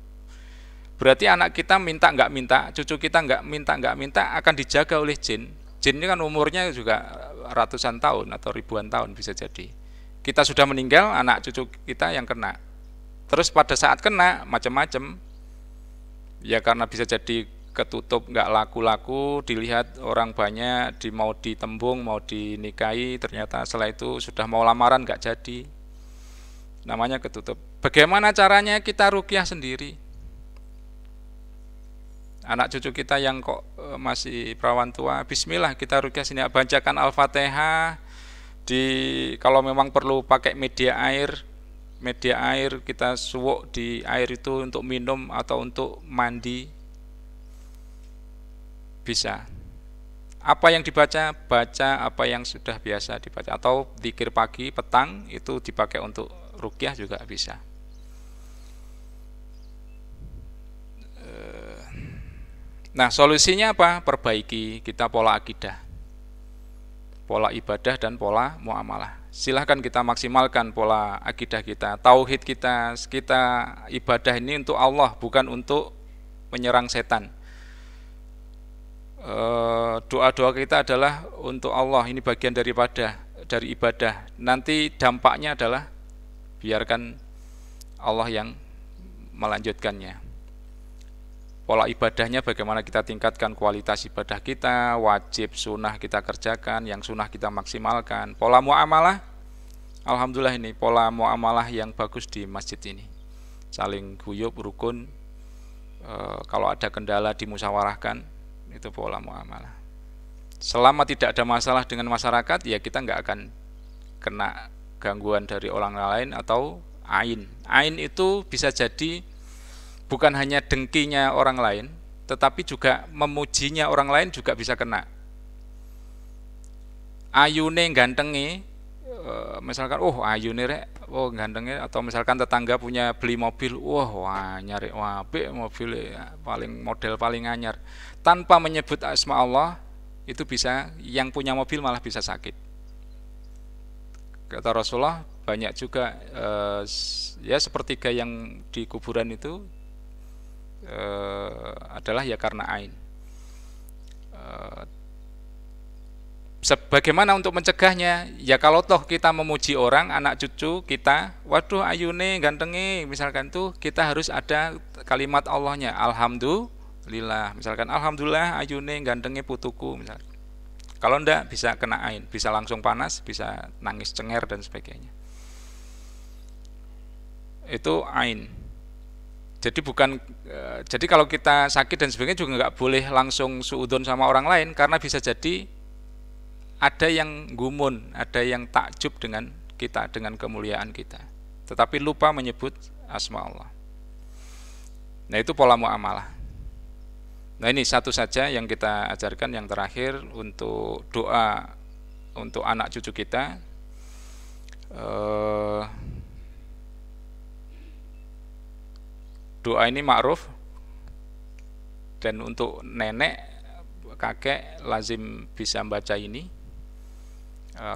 Berarti anak kita minta nggak minta, cucu kita nggak minta akan dijaga oleh jin. Jin ini kan umurnya juga ratusan tahun atau ribuan tahun bisa jadi. Kita sudah meninggal, anak cucu kita yang kena. Terus pada saat kena macam-macam, ya karena bisa jadi ketutup nggak laku-laku, dilihat orang banyak, mau ditembung, mau dinikahi, ternyata setelah itu sudah mau lamaran nggak jadi. Namanya ketutup. Bagaimana caranya kita ruqyah sendiri? Anak cucu kita yang kok masih perawan tua, bismillah kita ruqyah sini, bacakan Al-Fatihah. Kalau memang perlu pakai media air kita suwuk di air itu untuk minum atau untuk mandi, bisa. Apa yang dibaca, baca apa yang sudah biasa dibaca, atau zikir pagi, petang itu dipakai untuk ruqyah juga bisa. Nah, solusinya apa? Perbaiki kita pola akidah, pola ibadah dan pola muamalah. Silahkan kita maksimalkan pola akidah kita, tauhid kita ibadah ini untuk Allah, bukan untuk menyerang setan. Doa-doa kita adalah untuk Allah, ini bagian dari ibadah. Nanti dampaknya adalah biarkan Allah yang melanjutkannya. Pola ibadahnya bagaimana kita tingkatkan kualitas ibadah kita, wajib sunnah kita kerjakan, yang sunnah kita maksimalkan. Pola muamalah, Alhamdulillah ini pola muamalah yang bagus di masjid ini. Saling guyub, rukun, kalau ada kendala dimusyawarahkan, itu pola muamalah. Selama tidak ada masalah dengan masyarakat, ya kita nggak akan kena gangguan dari orang lain atau ain. Ain itu bisa jadi bukan hanya dengkinya orang lain, tetapi juga memujinya orang lain juga bisa kena. Ayune gantenge, misalkan ayune rek, gantengnya, atau misalkan tetangga punya beli mobil, wah nyari apik mobil paling model paling anyar, tanpa menyebut asma Allah, itu bisa yang punya mobil malah bisa sakit. Kata Rasulullah, banyak juga ya sepertiga yang di kuburan itu adalah ya karena ain. Bagaimana untuk mencegahnya? Ya kalau toh kita memuji orang, anak cucu kita, waduh ayune gantenge, misalkan tuh kita harus ada kalimat Allahnya, alhamdulillah, misalkan alhamdulillah ayune gantenge putuku, misalkan. Kalau enggak bisa kena ain, bisa langsung panas, bisa nangis cenger dan sebagainya. Itu ain. Jadi jadi kalau kita sakit dan sebagainya juga nggak boleh langsung suudzon sama orang lain, karena bisa jadi ada yang gumun, ada yang takjub dengan kita, dengan kemuliaan kita, tetapi lupa menyebut asma Allah. Nah itu pola muamalah. Nah ini satu saja yang kita ajarkan, yang terakhir untuk doa untuk anak cucu kita. Doa ini ma'ruf, dan untuk nenek, kakek lazim bisa baca ini.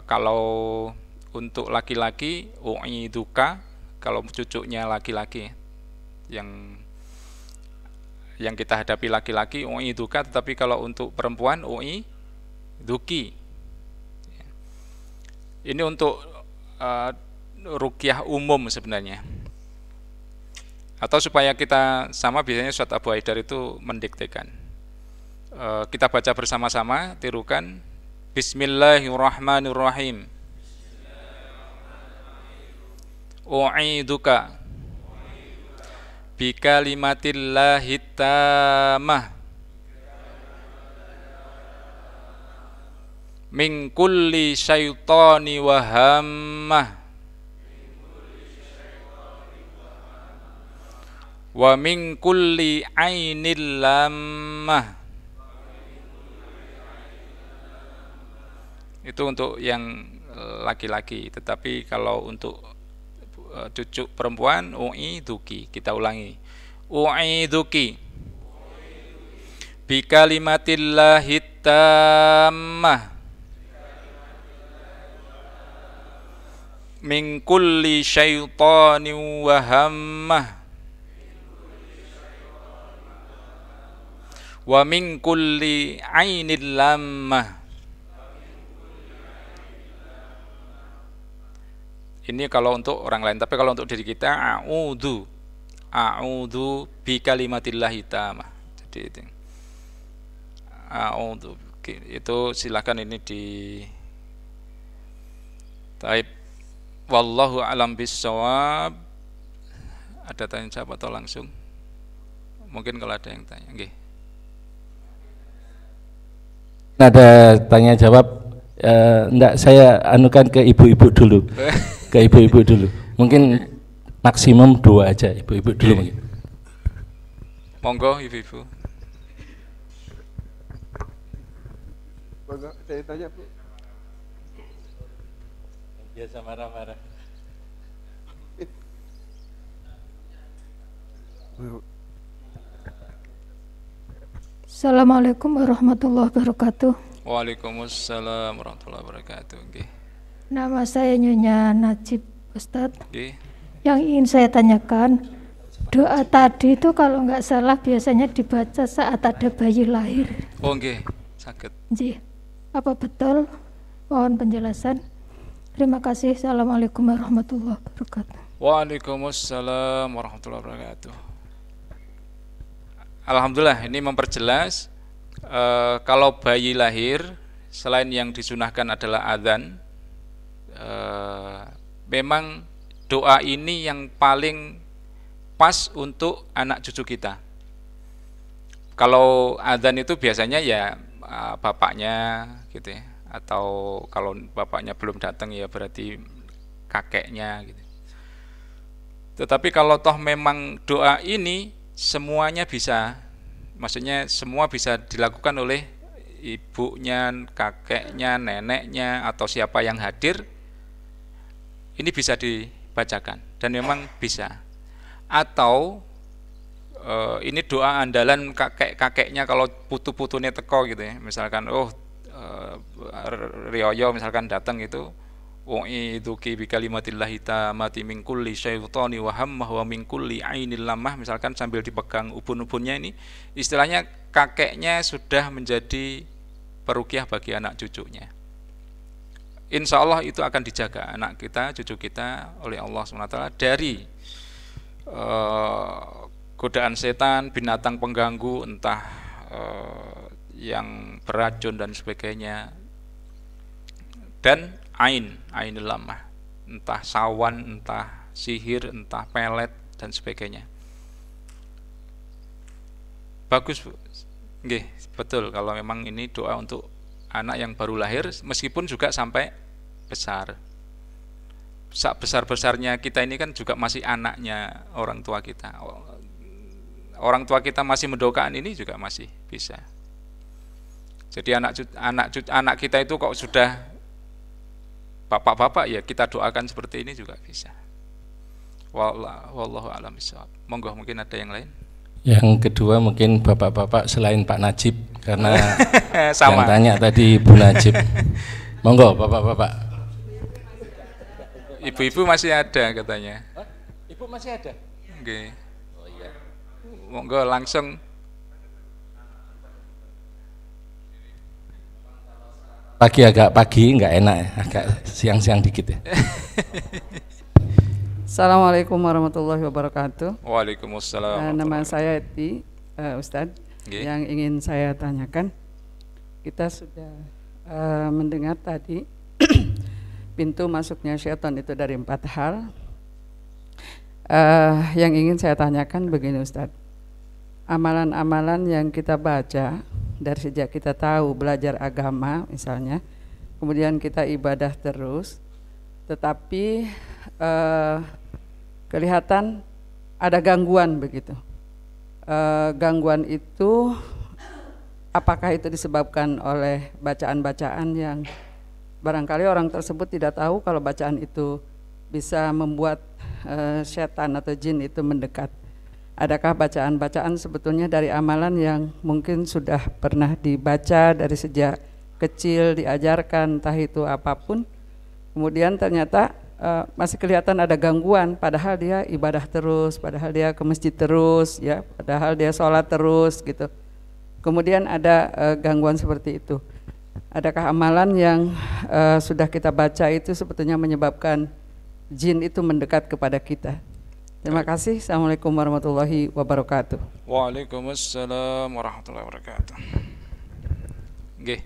Kalau untuk laki-laki u'iduka, kalau cucunya laki-laki yang kita hadapi laki-laki u'iduka, tetapi kalau untuk perempuan u'iduki. Ini untuk ruqyah umum sebenarnya. Atau supaya kita sama, biasanya Ustaz Abu Haidar itu mendiktekan. Kita baca bersama-sama, tirukan. Bismillahirrahmanirrahim. U'iduka bikalimatillahi tammah min kulli syaitani wa hammah wa min kulli ainil lammah. Itu untuk yang laki-laki, tetapi kalau untuk cucu perempuan u'iduki, kita ulangi, u'iduki bikalimatillahi tammah min kulli syaitanin wa hammah wa min kulli ainil lammah. Ini kalau untuk orang lain, tapi kalau untuk diri kita a'udzu bikalimatillahi tammah. Jadi itu a'udzu, itu silakan ini di taib. Wallahu a'lam bissawab. Ada tanya jawab atau langsung? Mungkin kalau ada yang tanya, nggih. Ada tanya jawab. Enggak, saya anukan ke ibu-ibu dulu. Ke ibu-ibu dulu. Mungkin maksimum 2 aja, ibu-ibu dulu mungkin. Monggo ibu-ibu. Monggo, saya tanya, Bu. Biasa marah-marah. Assalamualaikum warahmatullahi wabarakatuh. Waalaikumsalam warahmatullahi wabarakatuh. Nggih. Nama saya Nyonya Najib, Ustadz. Nggih. Yang ingin saya tanyakan, doa tadi itu kalau nggak salah biasanya dibaca saat ada bayi lahir. Oh nggih, saged. Nggih. Apa betul? Mohon penjelasan. Terima kasih. Assalamualaikum warahmatullahi wabarakatuh. Waalaikumsalam warahmatullahi wabarakatuh. Alhamdulillah, ini memperjelas kalau bayi lahir, selain yang disunahkan adalah adzan, memang doa ini yang paling pas untuk anak cucu kita. Kalau adzan itu biasanya ya bapaknya gitu ya, atau kalau bapaknya belum datang ya berarti kakeknya gitu. Tetapi kalau toh memang doa ini semuanya bisa, maksudnya semua bisa dilakukan oleh ibunya, kakeknya, neneknya, atau siapa yang hadir, ini bisa dibacakan dan memang bisa. Atau ini doa andalan kakeknya kalau putu-putunya teko gitu ya, misalkan Rioyo misalkan datang itu u'iduki bi kalimatillahi tammati min kulli syaitani wa hammah wa min kulli ainil lamah, misalkan sambil dipegang ubun-ubunnya, ini istilahnya kakeknya sudah menjadi peruqyah bagi anak cucunya. Insya Allah itu akan dijaga anak kita, cucu kita oleh Allah SWT dari godaan setan, binatang pengganggu, entah yang beracun dan sebagainya, dan ainul lamah, entah sawan, entah sihir, entah pelet dan sebagainya. Bagus, nggih, betul kalau memang ini doa untuk anak yang baru lahir, meskipun juga sampai besar. Besar-besarnya kita ini kan juga masih anaknya orang tua kita. Orang tua kita masih mendoakan ini juga masih bisa. Jadi anak kita itu kok sudah bapak-bapak, ya kita doakan seperti ini juga bisa. Wallahu a'lam bishawab. Monggo, mungkin ada yang lain. Yang kedua mungkin bapak-bapak selain Pak Najib, karena sama. yang tanya tadi Bu Najib. Monggo bapak-bapak. Ibu-ibu masih ada katanya. Ibu masih ada? Oke. Oh iya. Monggo langsung. Pagi enggak enak ya, agak siang-siang dikit ya. Assalamualaikum warahmatullahi wabarakatuh. Waalaikumsalam. Nama saya Eti, Ustadz. Okay. Yang ingin saya tanyakan, kita sudah mendengar tadi pintu masuknya syaitan itu dari 4 hal. Yang ingin saya tanyakan begini Ustadz, amalan-amalan yang kita baca dari sejak kita tahu belajar agama misalnya, kemudian kita ibadah terus, tetapi kelihatan ada gangguan begitu. Gangguan itu apakah itu disebabkan oleh bacaan-bacaan yang barangkali orang tersebut tidak tahu kalau bacaan itu bisa membuat setan atau jin itu mendekat. Adakah bacaan-bacaan sebetulnya dari amalan yang mungkin sudah pernah dibaca dari sejak kecil, diajarkan entah itu apapun, kemudian ternyata masih kelihatan ada gangguan, padahal dia ibadah terus, padahal dia ke masjid terus, ya, padahal dia sholat terus gitu. Kemudian ada gangguan seperti itu. Adakah amalan yang sudah kita baca itu sebetulnya menyebabkan jin itu mendekat kepada kita? Terima kasih. Assalamualaikum warahmatullahi wabarakatuh. Waalaikumsalam warahmatullahi wabarakatuh. Nggih.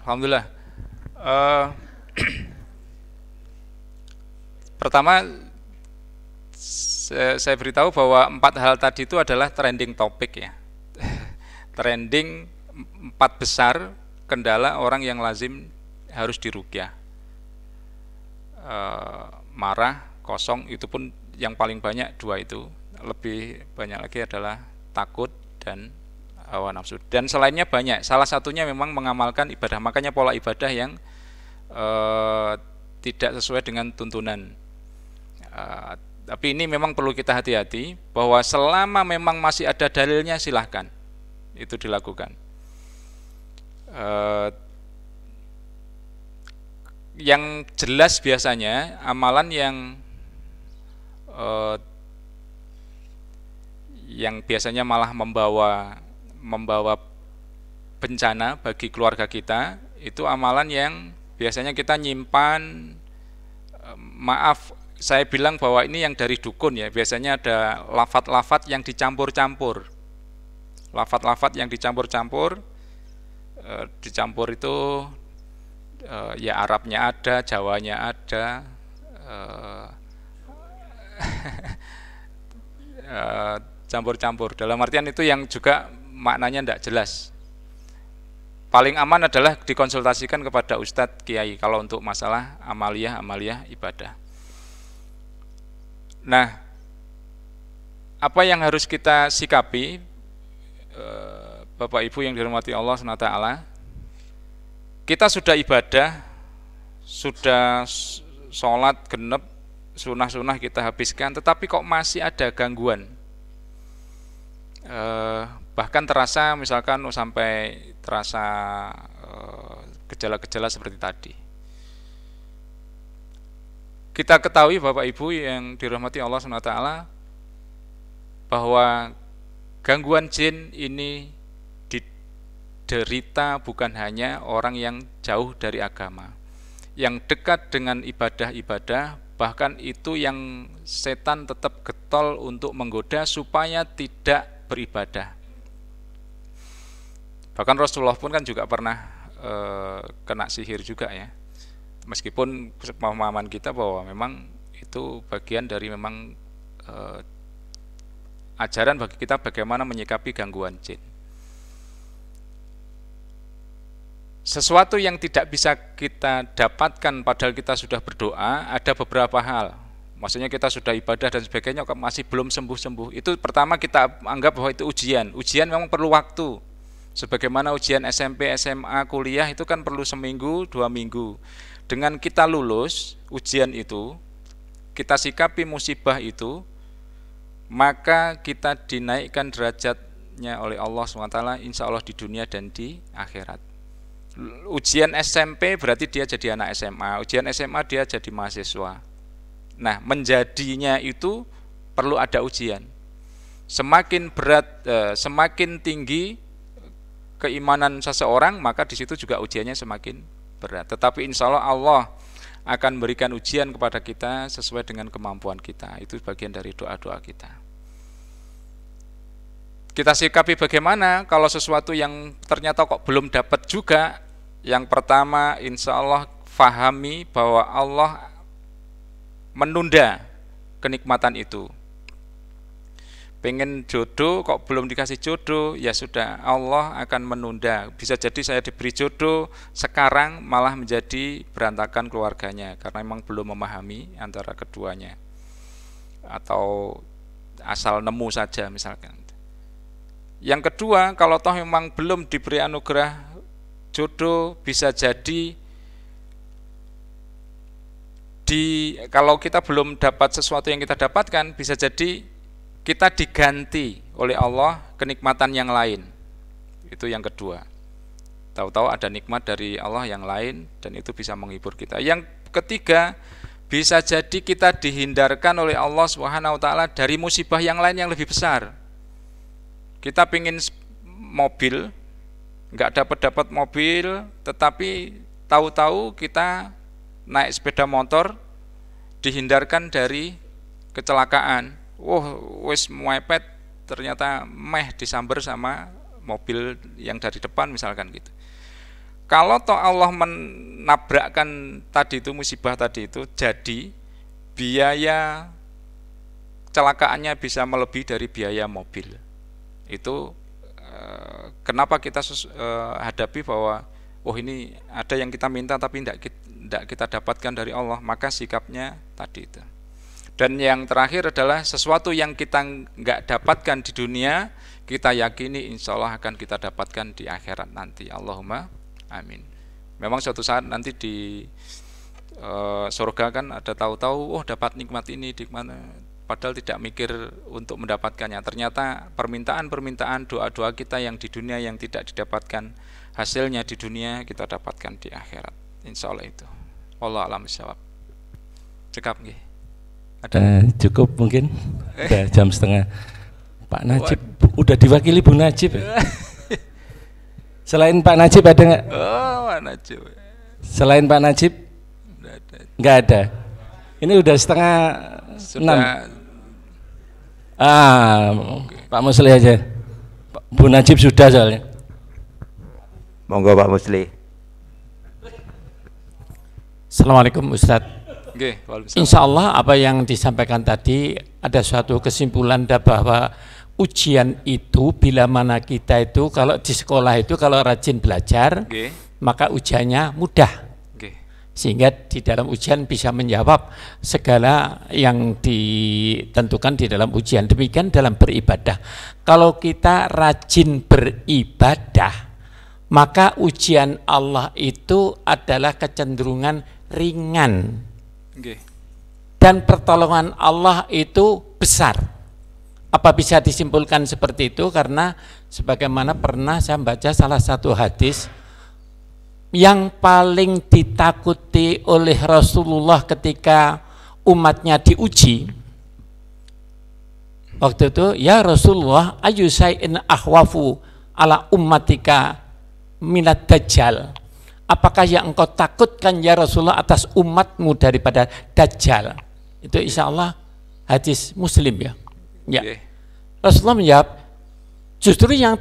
Alhamdulillah. Pertama saya beritahu bahwa 4 hal tadi itu adalah trending topik ya. Trending 4 besar kendala orang yang lazim harus diruqyah. Marah, kosong, itu pun yang paling banyak 2 itu. Lebih banyak lagi adalah takut dan hawa nafsu. Dan selainnya banyak. Salah satunya memang mengamalkan ibadah. Makanya pola ibadah yang tidak sesuai dengan tuntunan. Tapi ini memang perlu kita hati-hati bahwa selama memang masih ada dalilnya silahkan itu dilakukan. Yang jelas biasanya amalan yang biasanya malah membawa bencana bagi keluarga kita, itu amalan yang biasanya kita nyimpan. Maaf, saya bilang bahwa ini yang dari dukun ya, biasanya ada lafat-lafat yang dicampur-campur. Lafat-lafat yang dicampur-campur, dicampur itu ya Arabnya ada, Jawanya ada, campur-campur. Dalam artian itu yang juga maknanya tidak jelas. Paling aman adalah dikonsultasikan kepada Ustadz Kiai kalau untuk masalah amaliyah ibadah. Nah, apa yang harus kita sikapi, Bapak Ibu yang dirahmati Allah SWT, kita sudah ibadah, sudah sholat genep, sunah-sunah kita habiskan, tetapi kok masih ada gangguan, bahkan terasa misalkan sampai terasa gejala-gejala seperti tadi. Kita ketahui Bapak Ibu yang dirahmati Allah SWT, bahwa gangguan jin ini diderita bukan hanya orang yang jauh dari agama, yang dekat dengan ibadah-ibadah, bahkan itu yang setan tetap getol untuk menggoda supaya tidak beribadah. Bahkan Rasulullah pun kan juga pernah kena sihir juga ya. Meskipun pemahaman kita bahwa memang itu bagian dari memang ajaran bagi kita bagaimana menyikapi gangguan jin. Sesuatu yang tidak bisa kita dapatkan padahal kita sudah berdoa, ada beberapa hal. Maksudnya kita sudah ibadah dan sebagainya kok masih belum sembuh-sembuh. Itu pertama kita anggap bahwa itu ujian. Ujian memang perlu waktu. Sebagaimana ujian SMP, SMA, kuliah itu kan perlu seminggu, 2 minggu. Dengan kita lulus ujian itu, kita sikapi musibah itu, maka kita dinaikkan derajatnya oleh Allah SWT, insya Allah di dunia dan di akhirat. Ujian SMP berarti dia jadi anak SMA, ujian SMA dia jadi mahasiswa. Nah, menjadinya itu perlu ada ujian. Semakin berat, semakin tinggi keimanan seseorang, maka di situ juga ujiannya semakin berat. Tetapi insya Allah akan berikan ujian kepada kita sesuai dengan kemampuan kita. Itu bagian dari doa-doa kita. Kita sikapi bagaimana kalau sesuatu yang ternyata kok belum dapat juga. Yang pertama, insya Allah fahami bahwa Allah menunda kenikmatan itu. Pengen jodoh kok belum dikasih jodoh, ya sudah, Allah akan menunda. Bisa jadi saya diberi jodoh sekarang malah menjadi berantakan keluarganya karena memang belum memahami antara keduanya, atau asal nemu saja misalkan. Yang kedua, kalau toh memang belum diberi anugerah jodoh, bisa jadi kalau kita belum dapat sesuatu yang kita dapatkan, bisa jadi kita diganti oleh Allah kenikmatan yang lain. Itu yang kedua. Tahu-tahu ada nikmat dari Allah yang lain dan itu bisa menghibur kita. Yang ketiga, bisa jadi kita dihindarkan oleh Allah SWT dari musibah yang lain yang lebih besar. Kita pingin mobil, nggak dapat mobil, tetapi tahu-tahu kita naik sepeda motor dihindarkan dari kecelakaan. Wis mepet, ternyata disamber sama mobil yang dari depan misalkan gitu. Kalau toh Allah menabrakkan tadi itu, musibah tadi itu, jadi biaya kecelakaannya bisa melebihi dari biaya mobil. Itu kenapa kita hadapi bahwa ini ada yang kita minta tapi tidak kita dapatkan dari Allah, maka sikapnya tadi itu. Dan yang terakhir adalah sesuatu yang kita nggak dapatkan di dunia, kita yakini insya Allah akan kita dapatkan di akhirat nanti. Allahumma amin. Memang suatu saat nanti di surga kan ada tahu-tahu dapat nikmat ini di mana, padahal tidak mikir untuk mendapatkannya. Ternyata permintaan-permintaan, doa-doa kita yang di dunia yang tidak didapatkan hasilnya di dunia, kita dapatkan di akhirat. Insya Allah itu. Wallahu a'lam bishawab. Cekap nggih. Cukup mungkin. Udah jam setengah. Pak Najib udah diwakili Bu Najib ya? Selain Pak Najib ada nggak? Pak Najib. Selain Pak Najib? Nggak ada. Ini udah setengah 6. Pak Musli aja. Bu Najib sudah soalnya. Monggo Pak Musli. Assalamualaikum Ustadz. Nggih, waalaikumsalam. Insya Allah apa yang disampaikan tadi ada suatu kesimpulan bahwa ujian itu bila mana kita itu kalau di sekolah itu kalau rajin belajar, Nggih. maka ujiannya mudah. Nggih. Sehingga di dalam ujian bisa menjawab segala yang ditentukan di dalam ujian. Demikian dalam beribadah. Kalau kita rajin beribadah, maka ujian Allah itu adalah kecenderungan ringan. Nggih. Dan pertolongan Allah itu besar. Apa bisa disimpulkan seperti itu? Karena sebagaimana pernah saya baca salah satu hadis, yang paling ditakuti oleh Rasulullah ketika umatnya diuji, waktu itu, ya Rasulullah, ayu syai'in akhwafu ala ummatika minad dajjal. Apakah yang engkau takutkan ya Rasulullah atas umatmu daripada dajjal? Itu insya Allah hadis Muslim ya. Ya. Nggih. Rasulullah menjawab, justru yang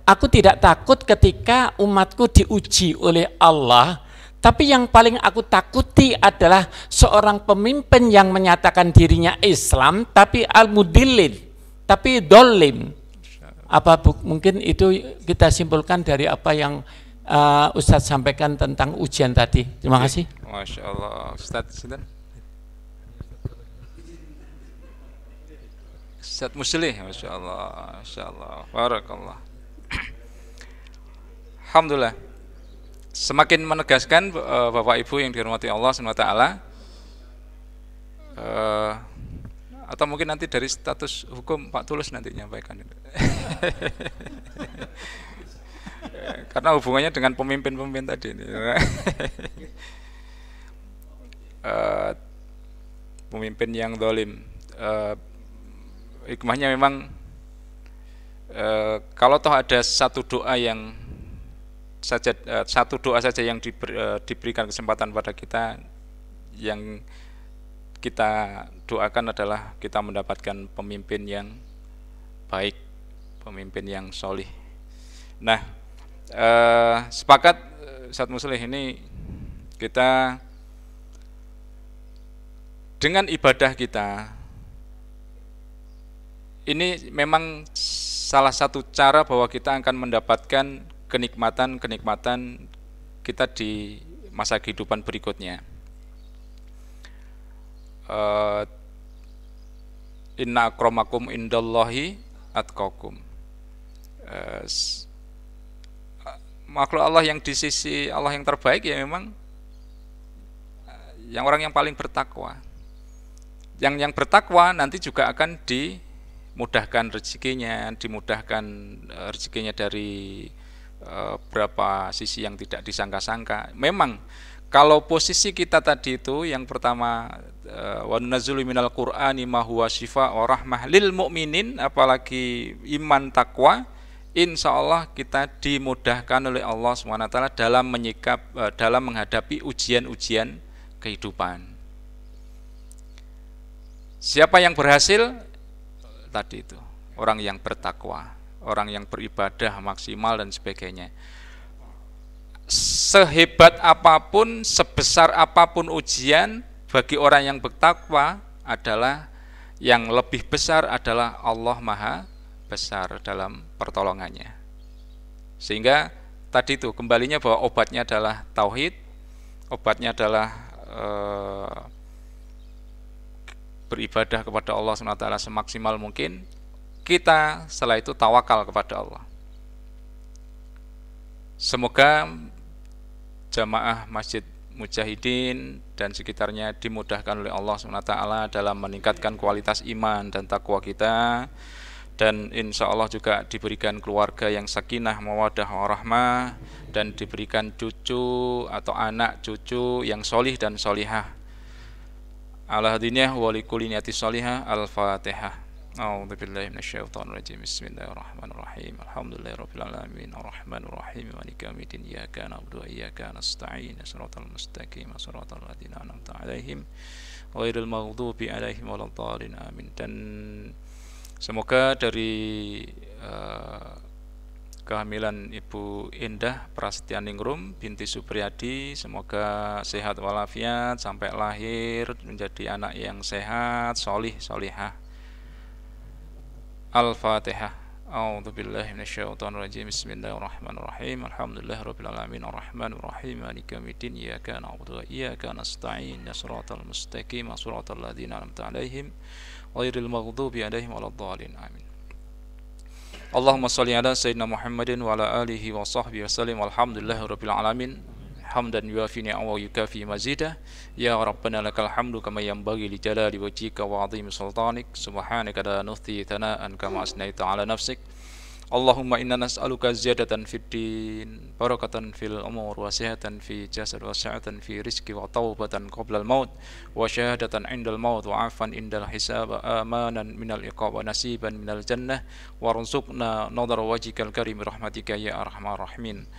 aku tidak takut ketika umatku diuji oleh Allah, tapi yang paling aku takuti adalah seorang pemimpin yang menyatakan dirinya Islam tapi al-mudillin, tapi dolim. Mungkin itu kita simpulkan dari apa yang Ustadz sampaikan tentang ujian tadi. Terima kasih. Masya Allah. Ustadz sinten? Ustadz Muslih. Masya Allah. Masya Allah. Barakallah. Alhamdulillah. Semakin menegaskan Bapak Ibu yang dihormati Allah SWT, atau mungkin nanti dari status hukum Pak Tulus nanti nyampaikan. Karena hubungannya dengan pemimpin-pemimpin tadi ini. Pemimpin yang zalim. Hikmahnya memang kalau toh ada satu doa saja yang diberikan kesempatan pada kita, yang kita doakan adalah kita mendapatkan pemimpin yang baik, pemimpin yang solih. Nah, sepakat Ustadz Muslih, ini kita dengan ibadah kita ini memang salah satu cara bahwa kita akan mendapatkan kenikmatan kita di masa kehidupan berikutnya. Inna akramakum indallahi atqakum. Makhluk Allah yang di sisi Allah yang terbaik ya memang yang orang yang paling bertakwa. Yang bertakwa nanti juga akan dimudahkan rezekinya, dari berapa sisi yang tidak disangka-sangka. Memang kalau posisi kita tadi itu yang pertama, wa nunazzulu minal qur'ani ma huwa syifa wa rahmah lil mu'minin, apalagi iman takwa, insya Allah kita dimudahkan oleh Allah SWT dalam menghadapi ujian-ujian kehidupan. Siapa yang berhasil? Tadi itu, orang yang bertakwa, orang yang beribadah maksimal dan sebagainya. Sehebat apapun, sebesar apapun ujian, bagi orang yang bertakwa adalah yang lebih besar adalah Allah Maha Besar dalam pertolongannya. Sehingga tadi itu kembalinya bahwa obatnya adalah tauhid, obatnya adalah beribadah kepada Allah SWT semaksimal mungkin. Kita setelah itu tawakal kepada Allah. Semoga jamaah Masjid Mujahidin dan sekitarnya dimudahkan oleh Allah SWT dalam meningkatkan kualitas iman dan takwa kita, dan insya Allah juga diberikan keluarga yang sakinah, mawadah, warahmah, dan diberikan cucu atau anak cucu yang solih dan solihah. Ala hadiniyah wa likulli niyati solihah. Al-Fatihah. A'udzu billahi minasyaitonir rajim. Bismillahirrahmanirrahim. Alhamdulillahirabbil alamin. Arrahmanir rahim. Maliki yaumiddin. Iyyaka na'budu wa iyyaka nasta'in. Shiratal mustaqim. Shiratal ladzina an'amta 'alaihim ghairil maghdubi 'alaihim waladdallin. Amin. Dan semoga dari kehamilan Ibu Indah Prasetyaningrum binti Supriyadi, semoga sehat walafiat sampai lahir menjadi anak yang sehat, solih, solihah. Al-Fatihah. A'udzu billahi minasyaitonir rajim. Bismillahirrahmanirrahim. Alhamdulillahirabbil alamin arrahmanir rahim maliki yaumiddin iyyaka na'budu wa iyyaka nasta'in shiratal mustaqim shiratal ladzina an'amta 'alaihim ghairil maghdubi 'alaihim waladdallin. Amin. Allahumma shalli ala sayyidina Muhammadin wa ala alihi wa sahbihi wasallim walhamdulillahirabbil alamin. Hamdan yuafi ni'amahu wa yukafi mazidah. Ya Rabbana lakal hamdu kama yanbaghi li jalali wajhika wa 'azimi sultanik. Subhanaka la nuhsi thana'an kama asnaita 'ala nafsik. Allahumma inna nas'aluka ziyadatan fid din, barakatan fil umur, wa sihatan fi jasad, wa sa'atan fi rizqi, wa taubatan qabla al-maut, wa syahadatan 'indal maut, wa 'afwan indal hisab, amanan minal iqab, wa nasiban minal jannah, warzuqna nadhara wajhikal karim rahmatika ya arhamar rahimin.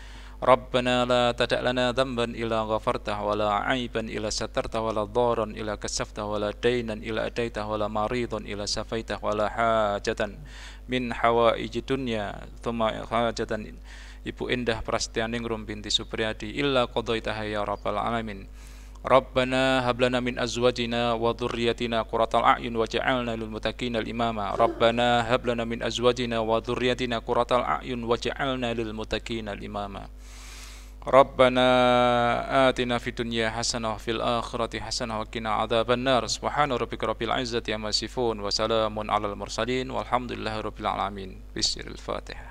Rabbana la tada' lana dhanban illa ghafartah, wa la 'aiban illa satartah, wa la dharan illa kasaftah, wa la dainan illa adaitah, wa la maridan illa safaitah, wa la hajatan min hawaiji dunya thumma hajatan Ibu Indah Prasetyaningrum binti Supriyadi illa qadaitaha ya rabbal alamin. Rabbana hablana min azwajina wa dhurriyyatina qurratal a'yun waj'alna lil muttaqina imama. Rabbana hablana min azwajina wa dhurriyyatina qurratal a'yun waj'alna lil muttaqina imama. Rabbana atina fid dunya hasanah wa fil akhirati hasanah wa qina adzabannar. Subhana rabbika rabbil izzati amma yasifun wa salamun alal mursalin walhamdulillahi rabbil alamin. Bismillahil Fatihah.